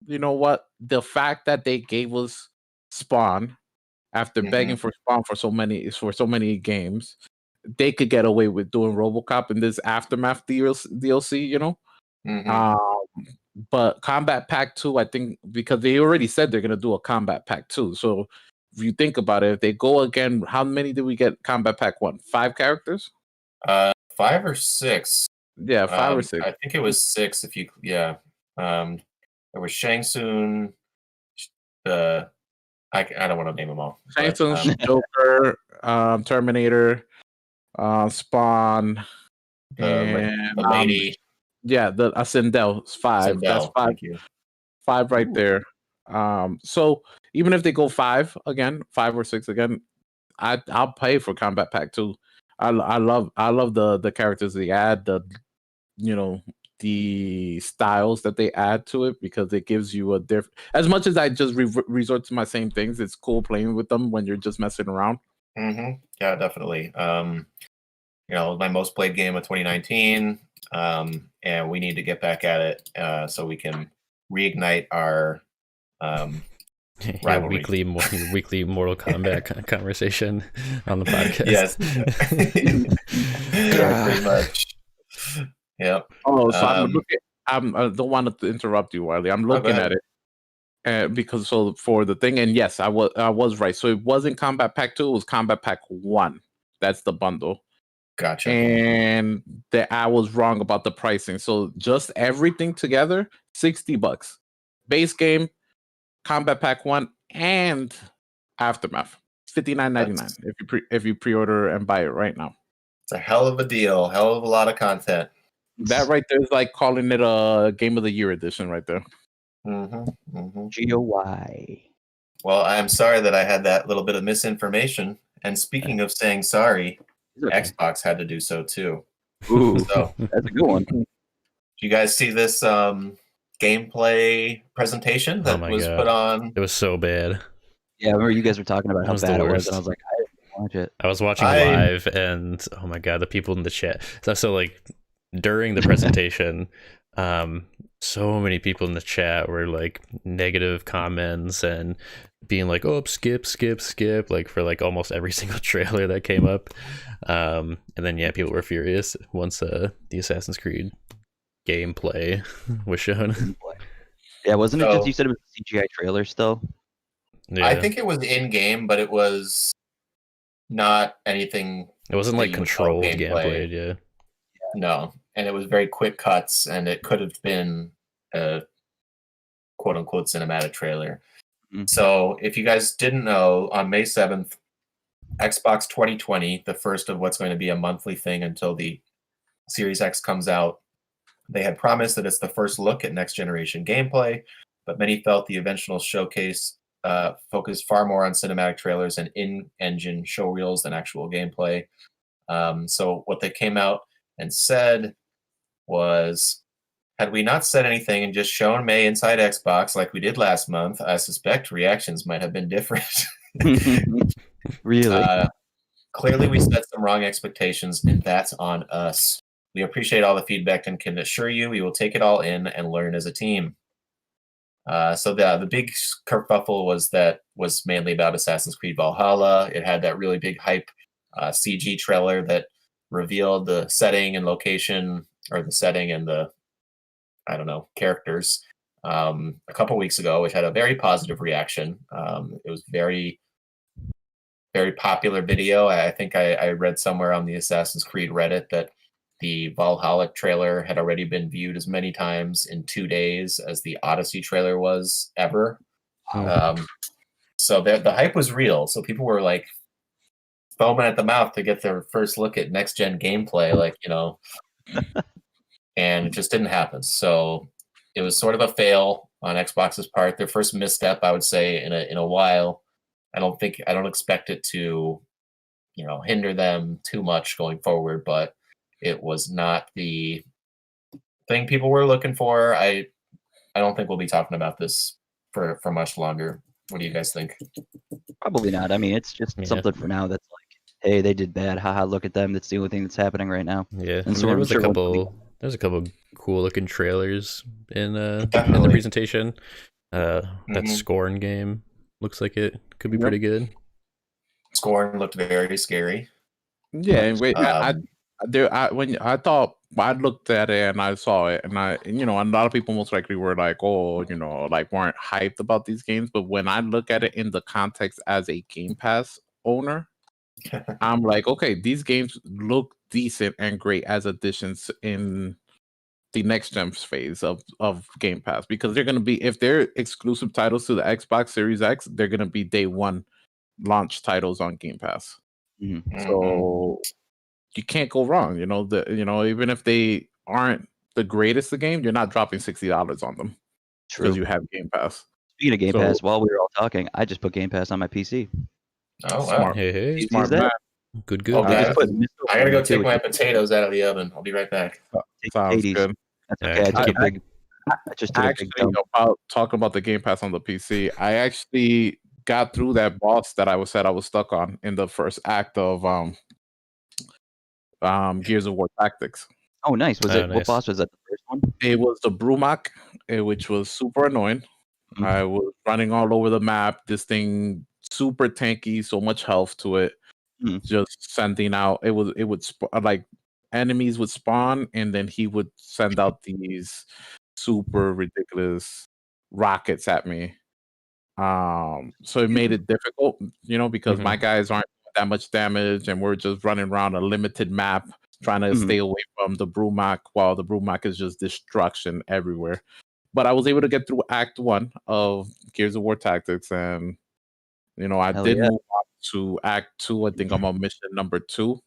you know what? The fact that they gave us Spawn after begging for Spawn for so many games, they could get away with doing RoboCop in this Aftermath DLC, But Combat Pack 2, I think, because they already said they're gonna do a Combat Pack 2. So if you think about it, if they go again, how many did we get Combat Pack 1? 5 characters? 5 or 6. Yeah, 5 or 6. I think it was 6. There was Shang Tsung, I don't want to name them all. Saints but, and Joker, Terminator, Spawn, and the lady the Ascendel. It's 5. That's Sindel. 5. Thank you. 5 right Ooh. there. So even if they go 5 again, 5 or 6 again, I'll pay for Combat Pack 2. I love the characters they add, the styles that they add to it, because it gives you a different. As much as I just resort to my same things, it's cool playing with them when you're just messing around. Mm-hmm. Yeah, definitely. My most played game of 2019, and we need to get back at it so we can reignite our Your rivalry. weekly Mortal Kombat conversation on the podcast. Yes. Yeah, pretty much. Yep. Oh, so I'm looking. I don't want to interrupt you, Wiley. I'm looking at it, because for the thing, and yes, I was right. So it wasn't Combat Pack 2; it was Combat Pack 1. That's the bundle. Gotcha. And that I was wrong about the pricing. So just everything together, $60. Base game, Combat Pack 1, and Aftermath. $59.99 if you pre-order and buy it right now. It's a hell of a deal. Hell of a lot of content. That right there is like calling it a Game of the Year edition right there. Mm-hmm. Mm-hmm. GOY. Well, I'm sorry that I had that little bit of misinformation. And speaking of saying sorry, Okay. Xbox had to do so too. Ooh, So, that's a good one. do you guys see this gameplay presentation that my was God. put on? It was so bad. Yeah, I remember you guys were talking about That how was the bad it was, worst. and I was like, I didn't watch it. I was watching live, and oh my God, the people in the chat. So like during the presentation, so many people in the chat were like negative comments and being like, "Oh, skip," like for like almost every single trailer that came up. And then people were furious once the Assassin's Creed gameplay was shown. Yeah, wasn't it So- just you said it was a CGI trailer still? Yeah. I think it was in game, but it was not anything. it wasn't that like you would call controlled gameplay. gameplay. Yeah. No, and it was very quick cuts, and it could have been a quote unquote cinematic trailer. Mhm. So, if you guys didn't know, on May 7th, Xbox 2020, the first of what's going to be a monthly thing until the Series X comes out, they had promised that it's the first look at next generation gameplay, but many felt the eventual showcase focused far more on cinematic trailers and in-engine showreels than actual gameplay. So what they came out and said was, had we not said anything and just shown May inside Xbox like we did last month, I suspect reactions might have been different. Really? Clearly, we set some wrong expectations, and that's on us. We appreciate all the feedback and can assure you we will take it all in and learn as a team. So the big kerfuffle was mainly about Assassin's Creed Valhalla. It had that really big hype CG trailer that revealed the setting and location, or the setting and the, I don't know, characters a couple weeks ago, which had a very positive reaction. It was very, very popular video. I think I read somewhere on the Assassin's Creed Reddit that the Valhalla trailer had already been viewed as many times in 2 days as the Odyssey trailer was ever. So the hype was real. So people were like foaming at the mouth to get their first look at next gen gameplay, and it just didn't happen. So it was sort of a fail on Xbox's part. Their first misstep, I would say, in a while. I don't expect it to, hinder them too much going forward, but it was not the thing people were looking for. I don't think we'll be talking about this for much longer. What do you guys think? Probably not. I mean, it's just something for now that's like, hey, they did bad. Haha, look at them. That's the only thing that's happening right now. Yeah, And so there I'm was sure a we'll couple cool looking trailers in the Definitely. presentation. That Scorn game looks like it could be pretty good. Scorn looked very scary. Yeah, and wait, when I thought, I looked at it and I saw it, and a lot of people most likely were like, oh, like weren't hyped about these games. But when I look at it in the context as a Game Pass owner, I'm like, okay, these games look decent and great as additions in the next gen phase of Game Pass, because they're going to be, if they're exclusive titles to the Xbox Series X, they're going to be day one launch titles on Game Pass. Mhm. So you can't go wrong. Even if they aren't the greatest of game, you're not dropping $60 on them True. because you have Game Pass. Speaking of Game So- Pass, while we were all talking, I just put Game Pass on my PC. Oh, wow. Smart. Hey, You Smart use that? man. good, good. Oh, I God. just put Mystical I gotta go Quest too, take my which potatoes out of the oven. I'll be right back. is Sounds 80s. good. That's Yeah, okay. I took I- a big. I just took a Actually, big dump. about talking about the Game Pass on the PC, I actually got through that boss that I was stuck on in the first act of Gears of War Tactics. Oh, nice. Was Oh, it? What nice. boss was that? The first one? It was the Brumak, which was super annoying. Mhm. I was running all over the map. This thing super tanky, so much health to it. Mhm. Just sending out. It would like enemies would spawn, and then he would send out these super ridiculous rockets at me. So it made it difficult, because my guys aren't that much damage, and we're just running around a limited map trying to Mhm. stay away from the Brumak, while the Brumak is just destruction everywhere. But I was able to get through Act 1 of Gears of War Tactics, and I Hell did yeah. move on to Act 2. I think I'm on mission number 2.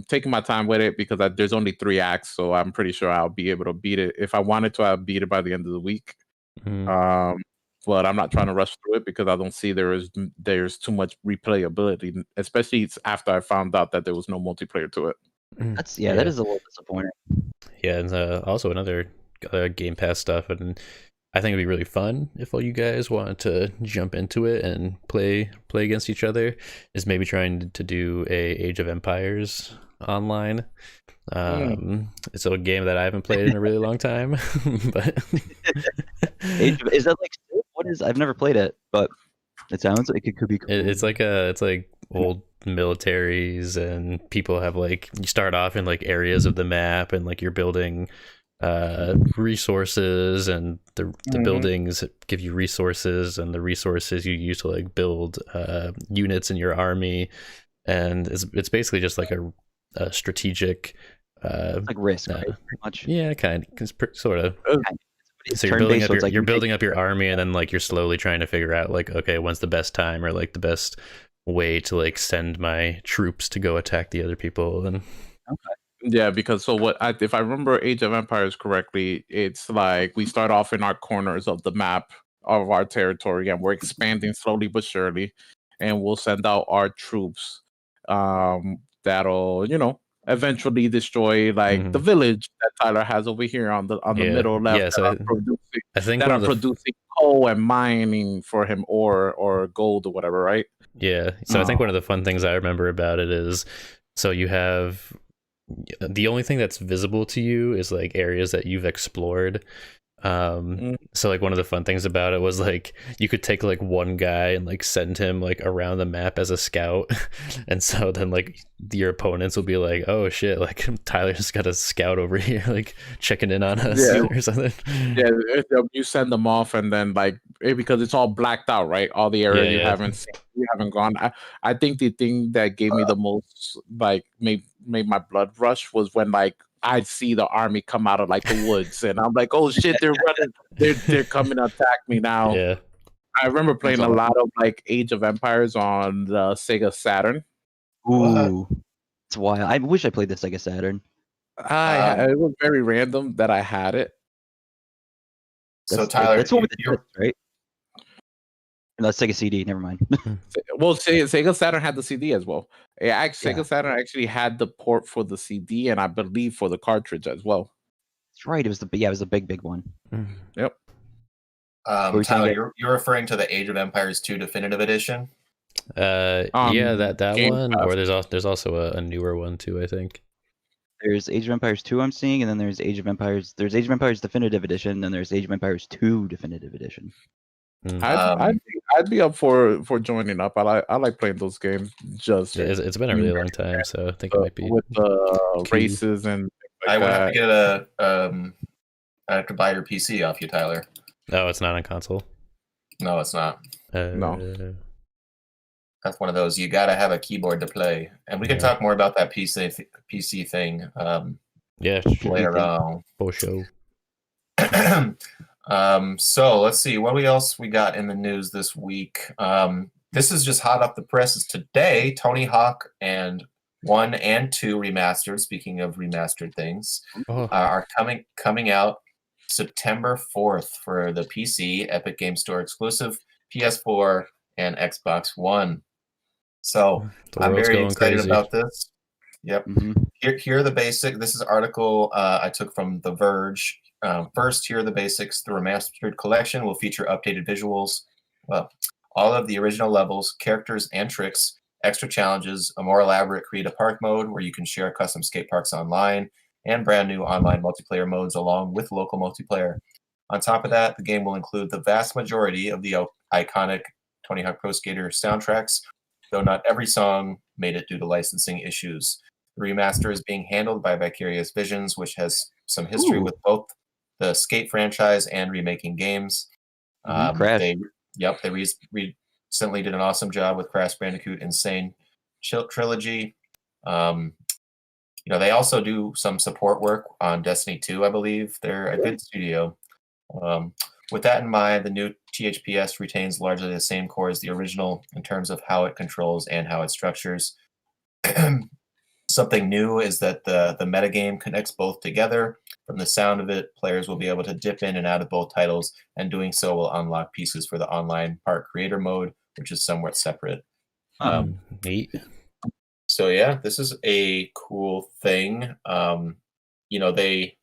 Taking my time with it because there's only 3 acts, so I'm pretty sure I'll be able to beat it. If I wanted to, I'll beat it by the end of the week. Mhm. But I'm not trying to rush through it because I don't see there's too much replayability, especially after I found out that there was no multiplayer to it. That is a little disappointing. Yeah, and also another Game Pass stuff, and I think it'd be really fun if all you guys wanted to jump into it and play against each other. Is maybe trying to do a Age of Empires online. It's a game that I haven't played in a really long time, but Is that like what is? I've never played it, but it sounds like it could be cool. it's like old militaries, and people have like, you start off in like areas of the map, and like you're building resources, and the buildings give you resources, and the resources you use to like build units in your army, and it's basically just like a strategic like Risk, right? Pretty much. yeah, kind of, sort of. It's So you're building turn-based, up so your it's like you're building up your army, and then like you're slowly trying to figure out like, okay, when's the best time, or like the best way to like send my troops to go attack the other people. And Yeah, because if I remember Age of Empires correctly, it's like we start off in our corners of the map of our territory, and we're expanding slowly but surely, and we'll send out our troops that'll eventually destroy like the village that Tyler has over here on the middle left. Yeah, so I think that are producing coal and mining for him, or gold or whatever, right? Yeah. So I think one of the fun things I remember about it is, so you have, the only thing that's visible to you is like areas that you've explored. So like one of the fun things about it was like you could take like one guy and like send him like around the map as a scout, and so then like your opponents will be like, oh shit, like Tyler just got a scout over here like checking in on us or something. Yeah, you send them off, and then like because it's all blacked out, right? All the areas you haven't seen, you haven't gone. I think the thing that gave me the most like made my blood rush was when like I'd see the army come out of like the woods, and I'm like, oh shit, they're running, they're coming to attack me now. Yeah. I remember playing a lot of like Age of Empires on the Sega Saturn. Ooh, it's wild. I wish I played the Sega Saturn. It was very random that I had it. So Tyler, that's one with the disc, right? No, Sega CD. Never mind. Well, Sega Saturn had the CD as well. Sega Saturn actually had the port for the CD, and I believe for the cartridge as well. That's right. It was the big one. Yep. Tyler, you're referring to the Age of Empires 2 Definitive Edition? Yeah, that one. Pass. Or there's also a newer one too, I think. There's Age of Empires 2 I'm seeing, and then there's Age of Empires. There's Age of Empires Definitive Edition, and there's Age of Empires 2 Definitive Edition. I'd be up for joining up. I like playing those games. Just It's been a really long time, so I think it might be with the races and things like I would have that. to get I have to buy your PC off you, Tyler. Oh, it's not on console. No, it's not. No. That's one of those, you got to have a keyboard to play. And we can talk more about that PC thing. Yeah, later on. for sure. So let's see what else we got in the news this week. This is just hot off the presses today. Tony Hawk and 1 and 2 remastered. Speaking of remastered things, Oh, are coming out September 4th for the PC, Epic Game Store exclusive, PS4, and Xbox One. So the I'm world's very going excited crazy. about this. Yep. Mhm. Here are the basic. This is an article I took from The Verge. First, here are the basics. The remastered collection will feature updated visuals, all of the original levels, characters, and tricks, extra challenges, a more elaborate Create a Park mode where you can share custom skate parks online, and brand new online multiplayer modes along with local multiplayer. On top of that, the game will include the vast majority of the iconic Tony Hawk Pro Skater soundtracks, though not every song made it due to licensing issues. The remaster is being handled by Vicarious Visions, which has some history Ooh. with both the Skate franchise and remaking games. Crash. They recently did an awesome job with Crash Bandicoot Insane Trilogy. They also do some support work on Destiny 2, I believe. They're a good studio. With that in mind, the new THPS retains largely the same core as the original in terms of how it controls and how it structures. Something new is that the metagame connects both together. From the sound of it, players will be able to dip in and out of both titles, and doing so will unlock pieces for the online park creator mode, which is somewhat separate. Neat. So yeah, this is a cool thing. They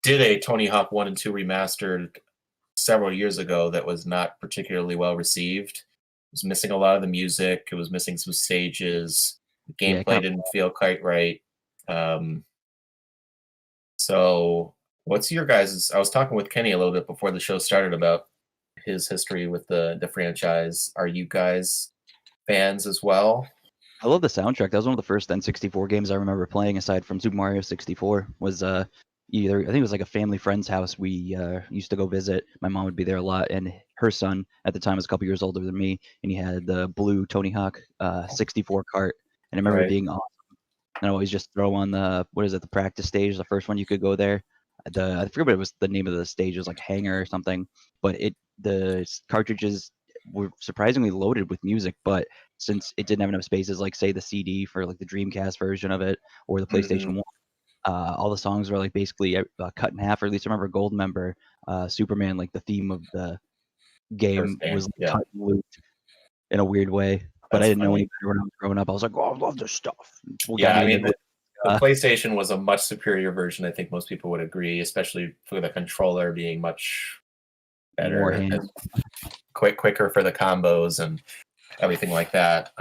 did a Tony Hawk 1 and 2 remastered several years ago that was not particularly well received. It was missing a lot of the music. It was missing some stages. The gameplay didn't feel quite right. So what's your guys'? I was talking with Kenny a little bit before the show started about his history with the franchise. Are you guys fans as well? I love the soundtrack. That was one of the first N64 games I remember playing, aside from Super Mario 64. Was either I think it was like a family friend's house we used to go visit. My mom would be there a lot, and her son at the time was a couple years older than me, and he had the blue Tony Hawk 64 cart, and I remember it being awesome. And I always just throw on the practice stage, the first one you could go there. I forget what it was, the name of the stage. It was like Hangar or something, but the cartridges were surprisingly loaded with music, but since it didn't have enough spaces, like say the CD for like the Dreamcast version of it or the PlayStation 1, all the songs were like basically cut in half, or at least I remember Goldmember, Superman, like the theme of the game was cut and looped in a weird way. But I didn't know any better when I was growing up. I was like, oh, I love this stuff. The PlayStation was a much superior version. I think most people would agree, especially for the controller being much better, and quicker for the combos and everything like that.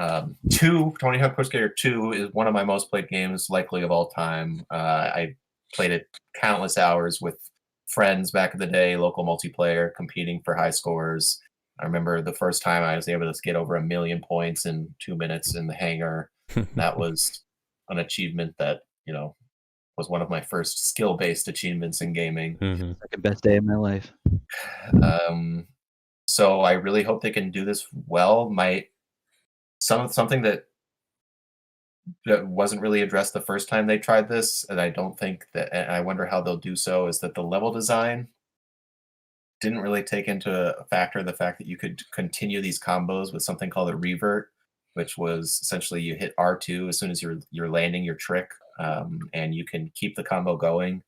Tony Hawk Pro Skater 2 is one of my most played games, likely of all time. I played it countless hours with friends back in the day, local multiplayer, competing for high scores. I remember the first time I was able to get over 1 million points in 2 minutes in the hangar. That was an achievement that, was one of my first skill-based achievements in gaming. Like the best day of my life. So I really hope they can do this well. Something that wasn't really addressed the first time they tried this, and I don't think that, and I wonder how they'll do so, is that the level design didn't really take into factor the fact that you could continue these combos with something called a revert, which was essentially you hit R2 as soon as you're landing your trick, and you can keep the combo going.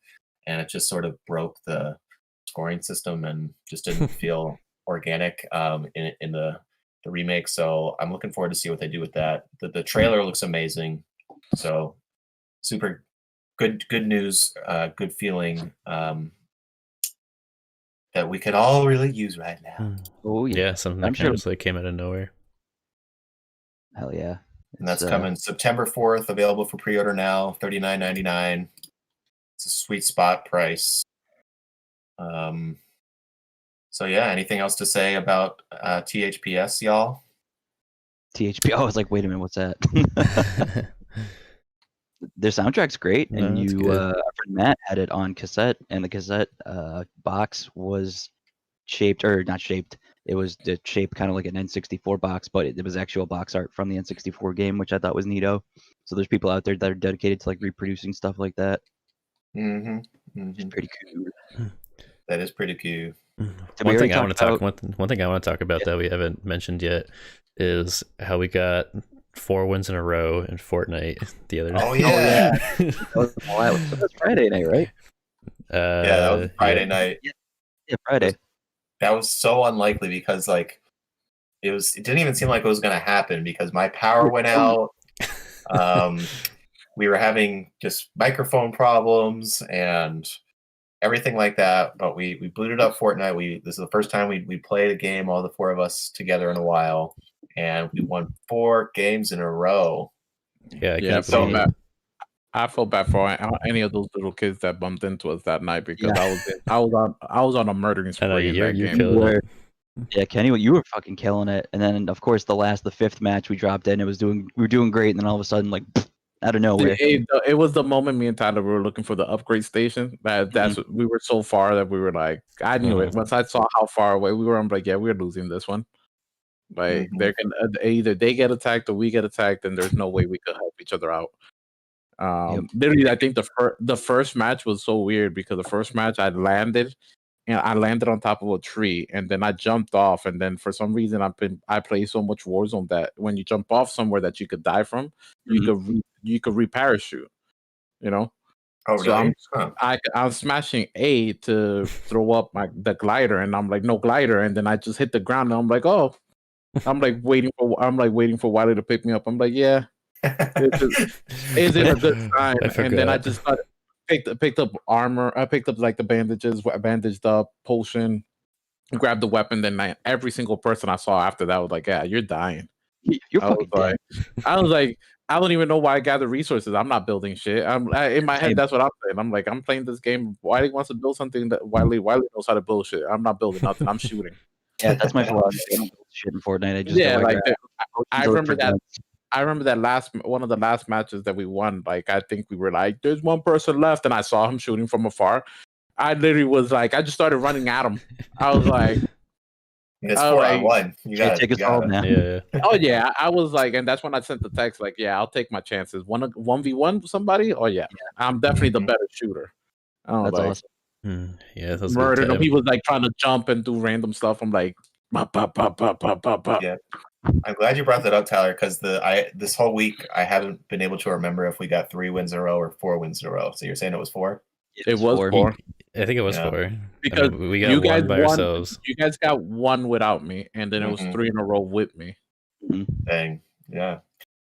And it just sort of broke the scoring system and just didn't feel organic in the remake. So I'm looking forward to see what they do with that. The trailer looks amazing. So super good news, good feeling. That we could all really use right now. Oh yeah, something that kind of like came out of nowhere. Hell yeah! And that's coming September 4th, available for pre-order now, $39.99. It's a sweet spot price. So yeah, anything else to say about THPS, y'all? THP. I was like, wait a minute, what's that? Their soundtrack's great, and our friend Matt had it on cassette, and the cassette box was not shaped. It was shaped kind of like an N64 box, but it was actual box art from the N64 game, which I thought was neato. So there's people out there that are dedicated to like reproducing stuff like that. Mm-hmm. It's Mm-hmm. pretty cool. That is pretty cute. we One thing already I want to talk talk one thing I want to talk about that we haven't mentioned yet is how we got 4 wins in a row in Fortnite the other night. Oh yeah, That was Friday night, right? yeah. That was Friday night. Yeah, Friday. That was so unlikely because like it didn't even seem like it was going to happen because my power went out. We were having just microphone problems and everything like that, but we booted up Fortnite. This is the first time we played a game, all the 4 of us together in a while, and we won 4 games in a row. Yeah, I can't so believe it. I felt bad for any of those little kids that bumped into us that night because Yeah. I was on a murdering I know spree in that you game. killed it. Yeah, Kenny, you were fucking killing it. And then, of course, the 5th match we dropped in, we were doing great, and then all of a sudden, like, out of nowhere. It was the moment me and Tyler were looking for the upgrade station. We were so far that we were like, I knew it. Once I saw how far away we were, I'm like, yeah, we're losing this one. Like they're gonna either they get attacked or we get attacked, and there's no way we could help each other out. Literally, I think the first match was so weird because the first match I landed on top of a tree, and then I jumped off, and then for some reason I play so much Warzone that when you jump off somewhere that you could die from, you could re-parachute, you know. Oh, so really? I'm smashing A to throw up the glider, and I'm like, no glider, and then I just hit the ground, and I'm like, oh, I'm like waiting for Wiley to pick me up. I'm like, yeah, is it a good sign? And then I just picked up armor. I picked up like the bandages, bandaged up, potion, grabbed the weapon. Then every single person I saw after that was like, yeah, you're dying. You're fucking dead. I was like, I don't even know why I gather resources. I'm not building shit. In my head, that's what I'm saying. I'm like, I'm playing this game. Wiley wants to build something that Wiley knows how to build shit. I'm not building nothing. I'm shooting. Yeah, that's my philosophy. I don't build shit in Fortnite. I just I remember that. I remember that one of the last matches that we won. Like, I think we were like, there's one person left, and I saw him shooting from afar. I literally was like, I just started running at him. I was like, it's 4-on-1. You gotta take us all now. Yeah. Oh yeah, I was like, and that's when I sent the text like, yeah, I'll take my chances. 1v1 somebody. Oh yeah, I'm definitely the better shooter. That's awesome. Yeah, that's murdered him. He was like trying to jump and do random stuff. I'm like, yeah. I'm glad you brought that up, Tyler, because this whole week I haven't been able to remember if we got 3 wins in a row or 4 wins in a row. So you're saying it was 4? It was 4. I think it was 4 because we got one by ourselves. You guys got 1 without me, and then it was 3 in a row with me. Dang, yeah.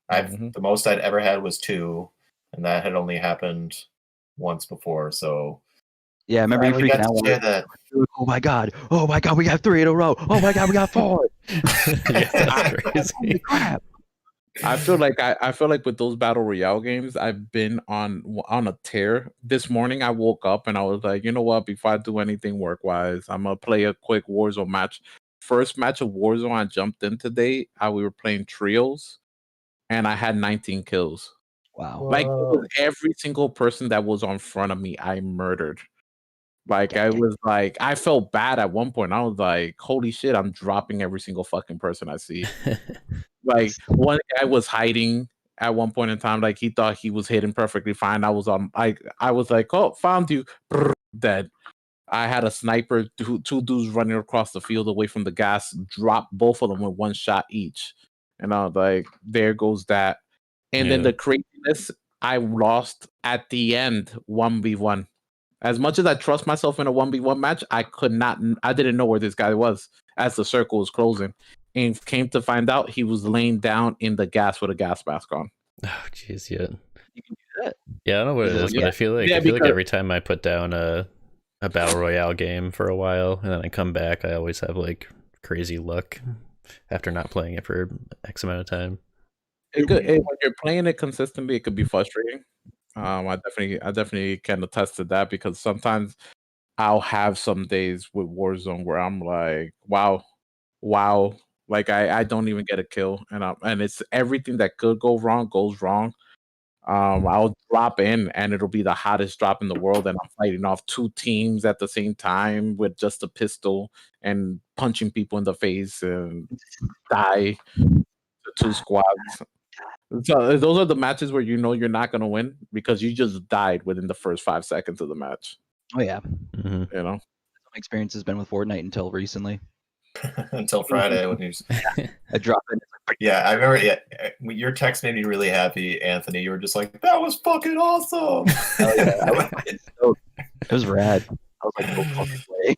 The most I'd ever had was 2, and that had only happened once before. So yeah, I remember you freaking out. That. Oh my god, we got 3 in a row. Oh my god, we got 4. Yeah, that's crazy. Holy crap. I feel like with those battle royale games, I've been on a tear. This morning I woke up and I was like, you know what? Before I do anything work wise, I'm gonna play a quick Warzone match. First match of Warzone I jumped in today. We were playing trios, and I had 19 kills. Wow! Like every single person that was on front of me, I murdered. Like I was like, I felt bad at one point. I was like, holy shit, I'm dropping every single fucking person I see. Like one guy was hiding at one point in time, like he thought he was hidden perfectly fine. I was like, oh, found you, dead. I had a sniper, 2 dudes running across the field away from the gas, dropped both of them with 1 shot each. And I was like, there goes that. And then the craziness, I lost at the end 1v1. As much as I trust myself in a 1v1 match, I didn't know where this guy was as the circle was closing. And came to find out he was laying down in the gas with a gas mask on. Oh, jeez, yeah. You can do that. Yeah, I don't know what it is, but I feel like every time I put down a battle royale game for a while and then I come back, I always have like crazy luck after not playing it for X amount of time. When you're playing it consistently, it could be frustrating. I definitely can attest to that because sometimes I'll have some days with Warzone where I'm like, wow, like I don't even get a kill, and it's everything that could go wrong goes wrong. I'll drop in and it'll be the hottest drop in the world, and I'm fighting off 2 teams at the same time with just a pistol and punching people in the face and die to 2 squads. So those are the matches where you know you're not gonna win because you just died within the first 5 seconds of the match. Oh yeah, Mhm. You know, my experience has been with Fortnite until recently. Until Friday when you. I drop in. Yeah, I remember. Yeah, your text made me really happy, Anthony. You were just like, "That was fucking awesome." Oh, yeah. It was rad. I was like, "No fucking way."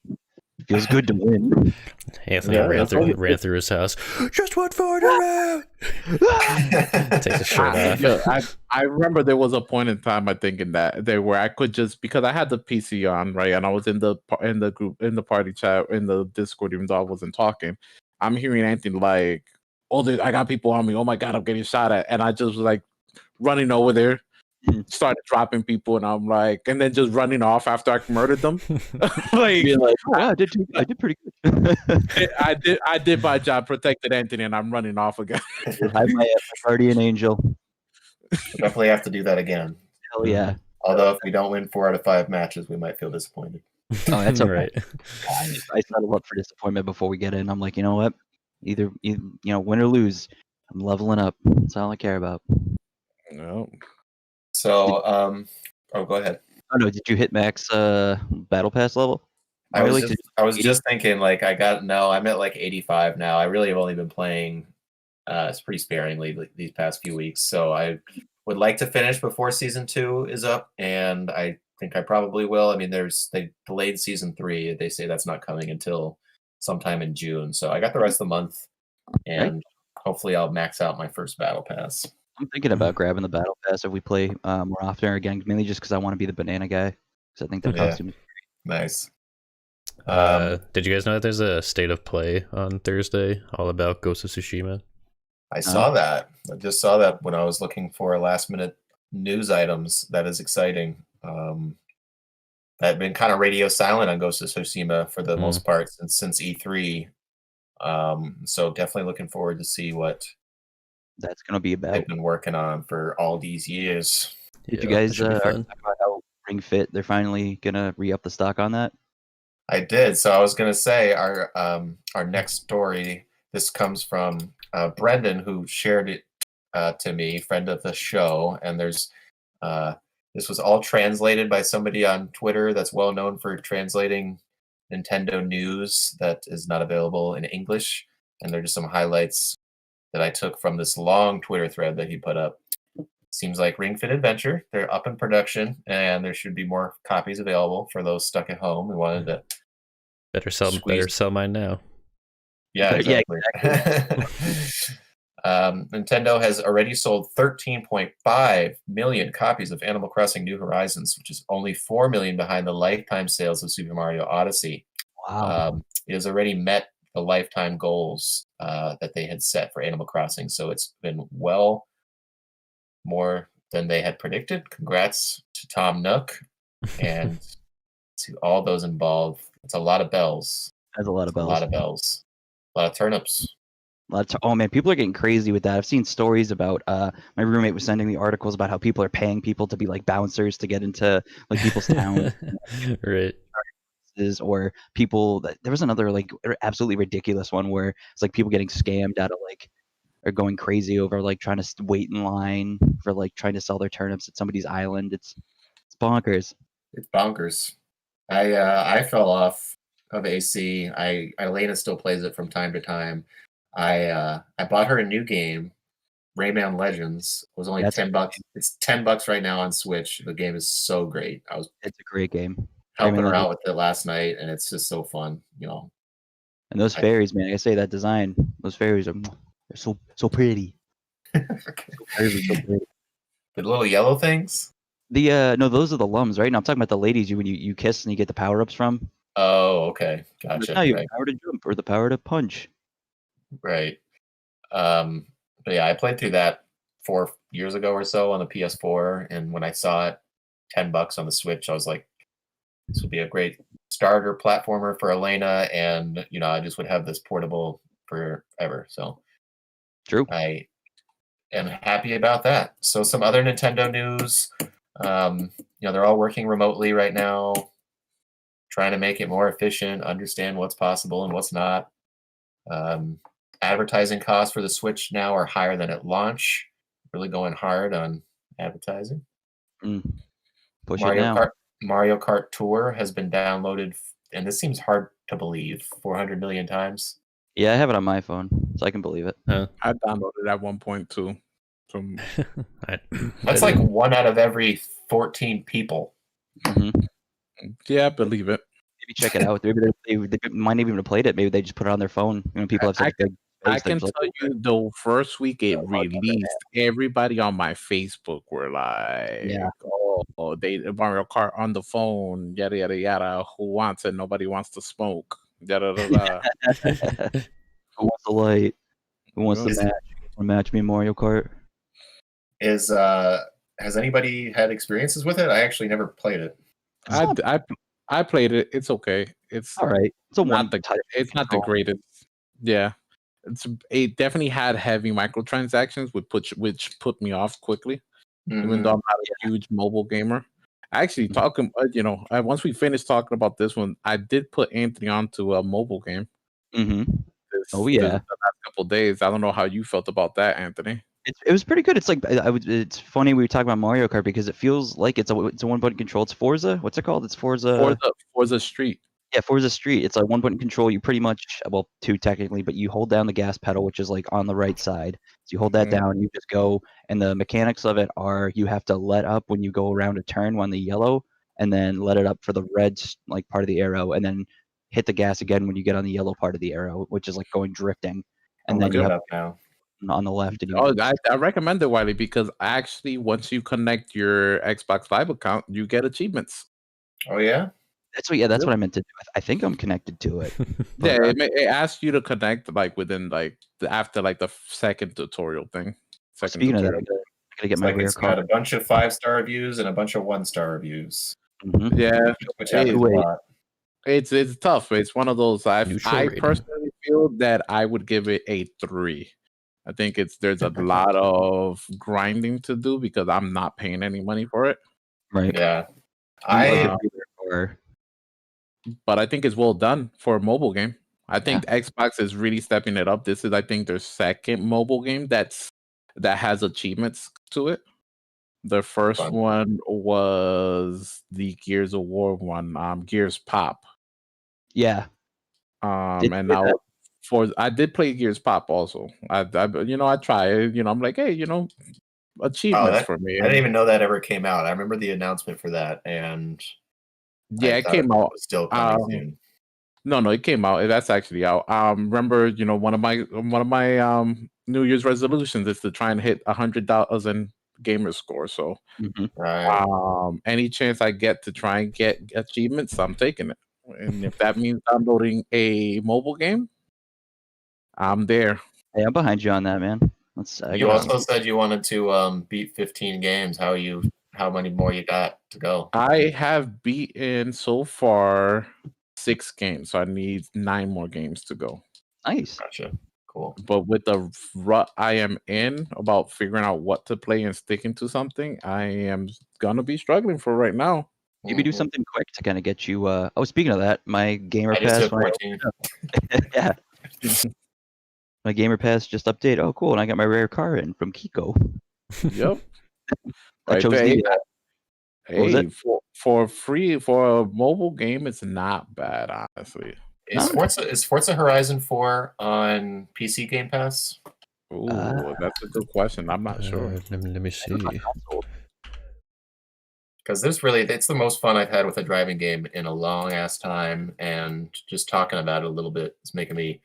It feels good to win. Anthony Yeah, ran through his house. Just one for the round. Takes his shirt off. Yeah, I remember there was a point in time I think in that there where I could just because I had the PC on, right, and I was in the group in the party chat in the Discord even though I wasn't talking. I'm hearing Anthony like, "Oh, I got people on me. Oh my god, I'm getting shot at," and I just was like running over there, started dropping people, and I'm like, and then just running off after I murdered them. Like, Being like, oh, I did pretty good. I did my job, protected Anthony, and I'm running off again. I'm my guardian angel. Definitely have to do that again. Hell yeah. Although if we don't win 4 out of 5 matches, we might feel disappointed. Oh, that's okay. right. I settle up for disappointment before we get in. I'm like, you know what? Either win or lose, I'm leveling up. That's all I care about. No. So, go ahead. Oh no, did you hit max battle pass level? I Really? was just thinking, like, I'm at like 85 now. I really have only been playing it's pretty sparingly these past few weeks. So I would like to finish before season 2 is up, and I think I probably will. I mean, they delayed season 3. They say that's not coming until sometime in June. So I got the rest of the month, and hopefully I'll max out my first battle pass. I'm thinking about grabbing the battle pass if we play more often again, mainly just because I want to be the banana guy. Because I think that costume is Nice. Did you guys know that there's a state of play on Thursday all about Ghost of Tsushima? I saw that. I just saw that when I was looking for last minute news items. That is exciting. I've been kind of radio silent on Ghost of Tsushima for the most part since E3. So definitely looking forward to see what that's going to be about. they've been working on for all these years. Did you guys talk about how Ring Fit? They're finally going to re-up the stock on that? I did. So I was going to say our next story. This comes from Brendan, who shared it to me, friend of the show. And there's this was all translated by somebody on Twitter that's well known for translating Nintendo news that is not available in English. And there are just some highlights that I took from this long Twitter thread that he put up. Seems like Ring Fit Adventure, they're up in production, and there should be more copies available for those stuck at home. We wanted to better sell mine now. Yeah, exactly. Nintendo has already sold 13.5 million copies of Animal Crossing New Horizons, which is only 4 million behind the lifetime sales of Super Mario Odyssey. Wow. It has already met the lifetime goals that they had set for Animal Crossing, so it's been well more than they had predicted. Congrats to Tom Nook and to all those involved. It's a lot of bells. That's a lot of bells. A lot of bells. A lot of turnips. Oh man, people are getting crazy with that. I've seen stories about my roommate was sending me articles about how people are paying people to be like bouncers to get into like people's towns. Right. Or people that there was another like absolutely ridiculous one where it's like people getting scammed out of like or going crazy over like trying to wait in line for like trying to sell their turnips at somebody's island. It's bonkers. It's bonkers. I fell off of AC. Elena still plays it from time to time. I bought her a new game, Rayman Legends. It was only $10. It's $10 right now on Switch. The game is so great. It's a great game. Helping her out with it last night, and it's just so fun, you know. And those fairies, man, like I say that design, those fairies are so pretty. So pretty. The little yellow things? No, those are the lums, right? Now I'm talking about the ladies you kiss and you get the power ups from. Oh, okay. Gotcha. Now you have the power to jump or the power to punch. Right. But yeah, I played through that 4 years ago or so on the PS4, and when I saw it $10 on the Switch, I was like, this would be a great starter platformer for Elena, and you know, I just would have this portable forever. So true. I am happy about that. So some other Nintendo news. You know, they're all working remotely right now, trying to make it more efficient, understand what's possible and what's not. Advertising costs for the Switch now are higher than at launch. really going hard on advertising. Push it now. Mario Kart Tour has been downloaded, and this seems hard to believe, 400 million times. Yeah, I have it on my phone, so I can believe it. I downloaded at 1.2 from. That's like 1 out of every 14 people. Yeah, I believe it. Maybe check it out. Maybe they might not even have played it. Maybe they just put it on their phone. People have such big. I can tell you, the first week it released, everybody on my Facebook were like, "Oh, they Mario Kart on the phone, yada yada yada. Who wants it? Nobody wants to smoke. Yada yada." Who wants the light? Who wants the match? Match me in Mario Kart. Has anybody had experiences with it? I actually never played it. I played it. It's okay. It's all right. It's not the greatest. Yeah. It definitely had heavy microtransactions, which put me off quickly. Even though I'm not a huge mobile gamer. Actually, talking, once we finished talking about this one, I did put Anthony onto a mobile game. This last couple of days. I don't know how you felt about that, Anthony. It was pretty good. It's like it's funny we were talking about Mario Kart because it feels like it's a one button control. It's Forza. What's it called? It's Forza Street. Yeah, Forza Street. It's like one button control. You pretty much, well, two technically, but you hold down the gas pedal, which is like on the right side. So you hold that down, you just go, and the mechanics of it are you have to let up when you go around a turn on the yellow, and then let it up for the red like part of the arrow, and then hit the gas again when you get on the yellow part of the arrow, which is like going drifting. And then you have on the left. And I recommend it, Wiley, because actually once you connect your Xbox Live account, you get achievements. Oh yeah. That's what I meant to do. I think I'm connected to it. Yeah, it asks you to connect like within like after like the second tutorial thing. Speaking of that, I gotta get my rare card. Got a bunch of 5-star reviews and a bunch of 1-star reviews. Yeah, which happens a lot. It's tough. It's one of those. I personally feel that I would give it a 3. I think there's a lot of grinding to do because I'm not paying any money for it. Right. Yeah. But I think it's well done for a mobile game. I think Xbox is really stepping it up. This is, I think, their second mobile game that has achievements to it. The first one was the Gears of War one, Gears Pop. Yeah. And now I did play Gears Pop also. I try. I'm like, hey, achievements for me. I didn't even know that ever came out. I remember the announcement for that, and it came out. It was still coming soon. No, it came out. That's actually out. Remember, one of my New Year's resolutions is to try and hit 100,000 gamer score. So, any chance I get to try and get achievements, I'm taking it. And if that means downloading a mobile game, I'm there. Hey, I'm behind you on that, man. You also said you wanted to beat 15 games. How many more you got to go? I have beaten so far 6 games, so I need 9 more games to go. Nice. Gotcha. Cool. But with the rut I am in about figuring out what to play and sticking to something, I am gonna be struggling for right now. Maybe do something quick to kind of get you. Speaking of that, my Gamer Pass. Yeah. My Gamer Pass just updated. Oh, cool! And I got my rare car in from Kiko. Yep. I chose Hey, for free for a mobile game, it's not bad, honestly. Is Forza Horizon 4 on PC Game Pass? Ooh, that's a good question. I'm not sure. Let me see. Because it's the most fun I've had with a driving game in a long ass time, and just talking about it a little bit is making me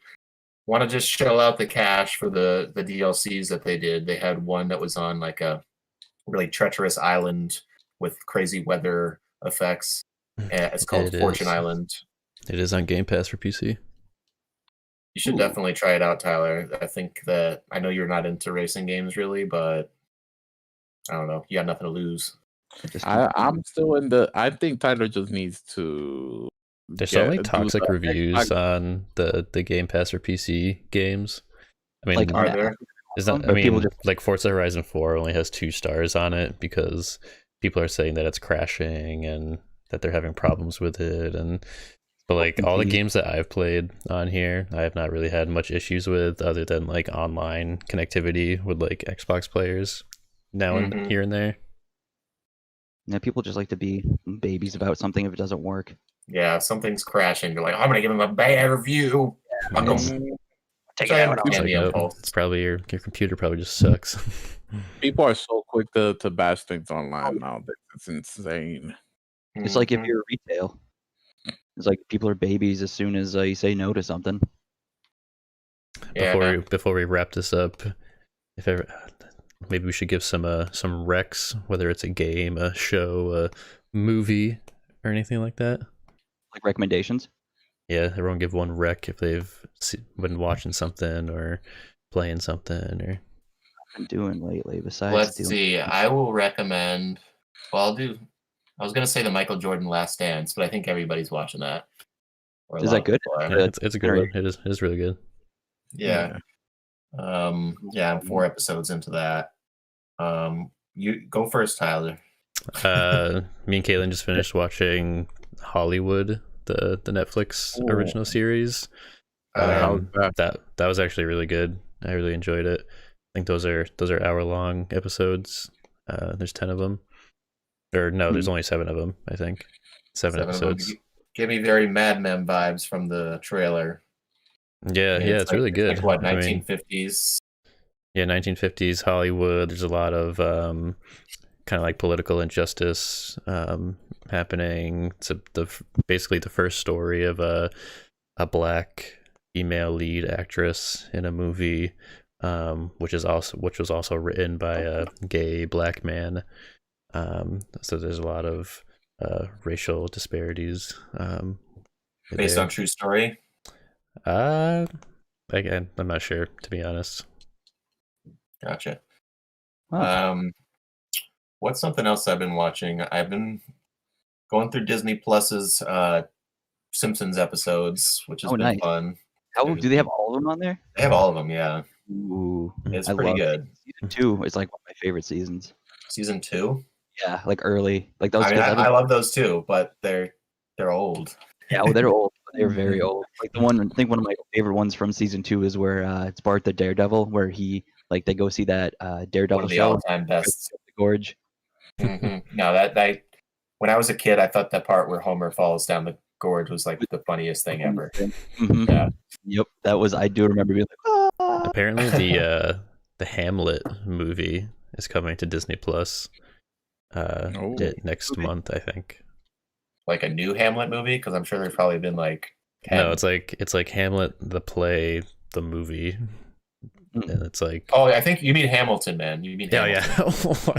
want to just shell out the cash for the DLCs that they did. They had one that was on like a really treacherous island with crazy weather effects. It's called Fortune Island. It is on Game Pass for PC. You should definitely try it out, Tyler. I know you're not into racing games really, but I don't know. You got nothing to lose. I'm still I think Tyler just needs to. There's so many toxic reviews on the Game Pass for PC games. I mean, are there? Like Forza Horizon 4 only has 2 stars on it because people are saying that it's crashing and that they're having problems with it. But like all the games that I've played on here, I have not really had much issues with, other than like online connectivity with like Xbox players. now and Mhm. here and there. Yeah, people just like to be babies about something if it doesn't work. Yeah, if something's crashing, you're like, I'm gonna give him a bad review. Fuck 'em. It's, Which I it's understand like, the nope, impulse. it's probably your computer probably just sucks. People are so quick to bash things online now. It's insane. It's like if Mhm. you're retail. It's like people are babies as soon as you say no to something. Yeah. Before we wrap this up, if ever maybe we should give some recs, whether it's a game, a show, a movie, or anything like that. Like recommendations. Yeah, everyone give one rec if they've been watching something or playing something or. Been doing lately besides Let's doing. see. I will recommend. Well, I was gonna say the Michael Jordan Last Dance, but I think everybody's watching that. Or a Is lot that of good? people are. Yeah, it's a good one. It is really good. Yeah. Yeah, I'm 4 episodes into that. You go first, Tyler. Me and Caitlin just finished watching Hollywood, the Netflix original series. How's that? That was actually really good. I really enjoyed it. I think those are hour-long episodes. There's 10 of them. Or no, there's only 7 of them, I think. 7 of them. episodes. Give me very Mad Men vibes from the trailer. Yeah, it's like, really good. Like what, I mean, 1950s? yeah, 1950s Hollywood. There's a lot of kind of like political injustice happening. It's basically the first story of a black female lead actress in a movie, which was also written by a gay black man. So there's a lot of racial disparities Based there. on true story? Again, I'm not sure, to be honest. Gotcha. Wow. What's something else I've been watching? I've been going through Disney Plus's Simpsons episodes, which has been nice. fun. How do they have all of them on there? They have all of them, yeah. Ooh, It's I pretty love good. Season 2 is like one of my favorite seasons. Season 2? Yeah, like early, like those. I mean, I love those too, but they're old. Yeah, they're old. They're very old. Like I think one of my favorite ones from season 2 is where it's Bart the Daredevil, where they go see that Daredevil One of the show. all-time best. The Gorge. No, that when I was a kid, I thought that part where Homer falls down the gorge was like the funniest thing ever. Mm-hmm. Yeah. Yep, that was. I do remember being like, ah! Apparently, the Hamlet movie is coming to Disney Plus next month, I think. Like a new Hamlet movie, because I'm sure there's probably been like 10. No, it's like Hamlet the play, the movie, and it's like. Oh, I think you mean Hamilton, man. You mean Hamilton.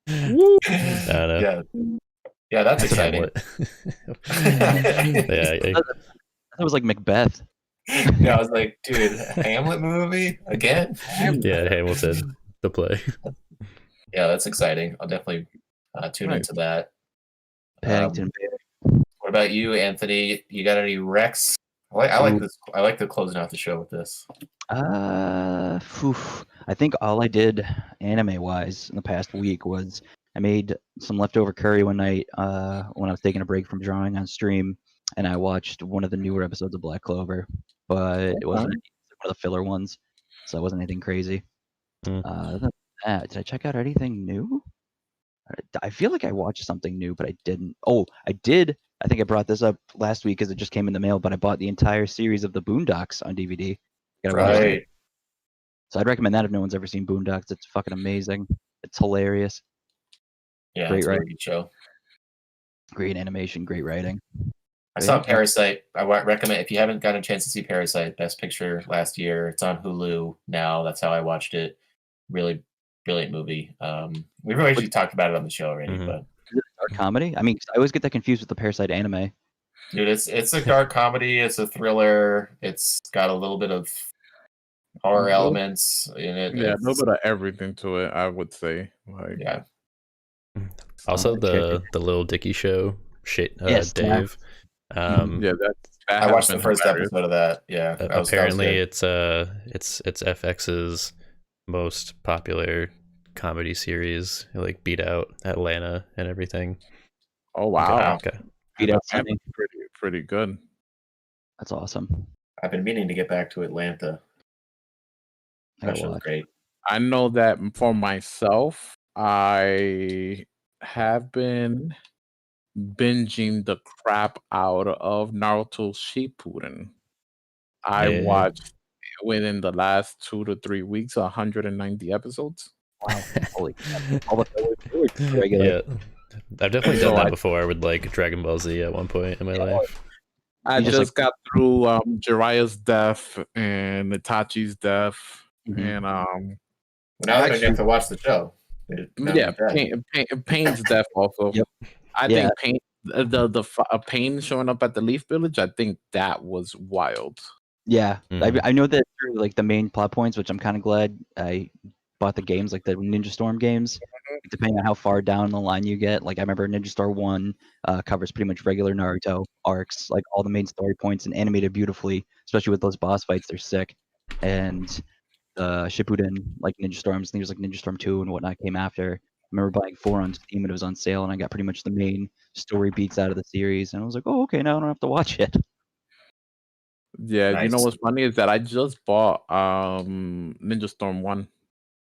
Yeah. Yeah, that's exciting. That was like Macbeth. Yeah, I was like, dude, Hamlet movie again? Yeah, Hamilton the play. Yeah, that's exciting. I'll definitely tune into that. Paddington Bear. What about you, Anthony? You got any recs? I like this. I like the closing out the show with this. I think all I did anime-wise in the past week was I made some leftover curry one night when I was taking a break from drawing on stream, and I watched one of the newer episodes of Black Clover, but it wasn't one of the filler ones, so it wasn't anything crazy. Other than that, did I check out anything new? I feel like I watched something new, but I didn't. Oh, I did. I think I brought this up last week because it just came in the mail, but I bought the entire series of the Boondocks on DVD. Right. So I'd recommend that if no one's ever seen Boondocks. It's fucking amazing. It's hilarious. Yeah, great it's writing. A really good show. Great animation, great writing. I saw Parasite. I recommend if you haven't gotten a chance to see Parasite, Best Picture last year. It's on Hulu now. That's how I watched it. Really brilliant movie. We've actually talked about it on the show already, but is it a dark comedy? I mean, I always get that confused with the Parasite anime. Dude, it's a dark comedy. It's a thriller. It's got a little bit of horror elements in it. Yeah, a little bit of everything to it, I would say. Like, yeah. Also, the Lil Dicky show, yes, Dave. I watched the first episode of that. Yeah, apparently it's FX's most popular comedy series. It, like, beat out Atlanta and everything. Oh wow! Okay. Beat out pretty good. That's awesome. I've been meaning to get back to Atlanta. I That gotta show's watch. great. I know that for myself, I have been binging the crap out of Naruto Shippuden. I Yeah. watched within the last 2 to 3 weeks 190 episodes. Wow, holy crap! All the fillers too, or just the regular? Yeah. I've definitely So done that I- before with like Dragon Ball Z at one point in my life. I You just, just got through Jiraiya's death and Itachi's death, Mhm. and Now that I get to watch the show. Now yeah, he's dead. Pain's death also. Yep. I Yeah. think Pain, Pain showing up at the Leaf Village. I think that was wild. Yeah, Mhm. I know that through like the main plot points, which I'm kind of glad I bought the games, like the Ninja Storm games. Like, depending on how far down the line you get, like I remember Ninja Storm 1 covers pretty much regular Naruto arcs, like all the main story points and animated beautifully, especially with those boss fights. They're sick. And Shippuden, like Ninja Storms, I think it was like Ninja Storm 2 and whatnot came after. I remember buying 4 on Steam and it was on sale, and I got pretty much the main story beats out of the series, and I was like, oh, okay, now I don't have to watch it. Yeah, you know Nice. what's funny is that I just bought Ninja Storm 1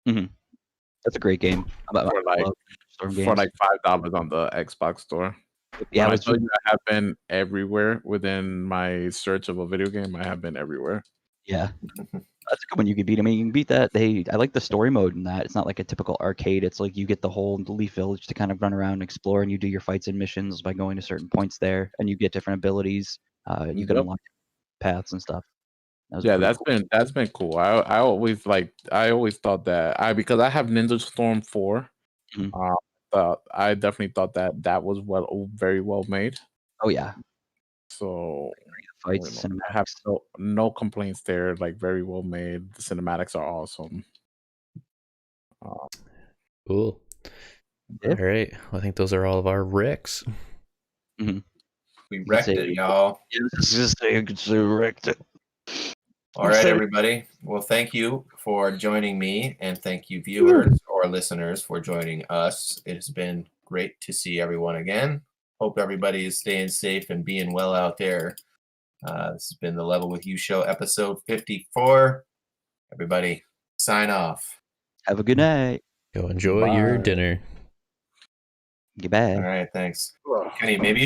That's a great game. I For, like- love Storm for games. like $5 on the Xbox store. Yeah, When I I was told you I have been everywhere within my search of a video game. I have been everywhere. Yeah, that's a good one you can beat. I mean, you can beat that. I like the story mode in that. It's not like a typical arcade. It's like you get the whole Leaf Village to kind of run around and explore, and you do your fights and missions by going to certain points there, and you get different abilities. You can Yep. unlock paths and stuff. That was Yeah, pretty cool. that's been cool. I always thought that because I have Ninja Storm 4. Mhm. I definitely thought that was very well made. Oh yeah, So fights, you know, I have cinematics. no complaints there. Like very well made. The cinematics are awesome. Cool. Yeah. All right. Well, I think those are all of our Ricks. We wrecked it, y'all. It's just I could say wrecked it. All right, everybody. Well, thank you for joining me, and thank you, viewers or listeners, for joining us. It has been great to see everyone again. Hope everybody is staying safe and being well out there. This has been the Level With You Show, episode 54. Everybody, sign off. Have a good night. Go enjoy your Bye. dinner. Goodbye. All right, thanks. Kenny, maybe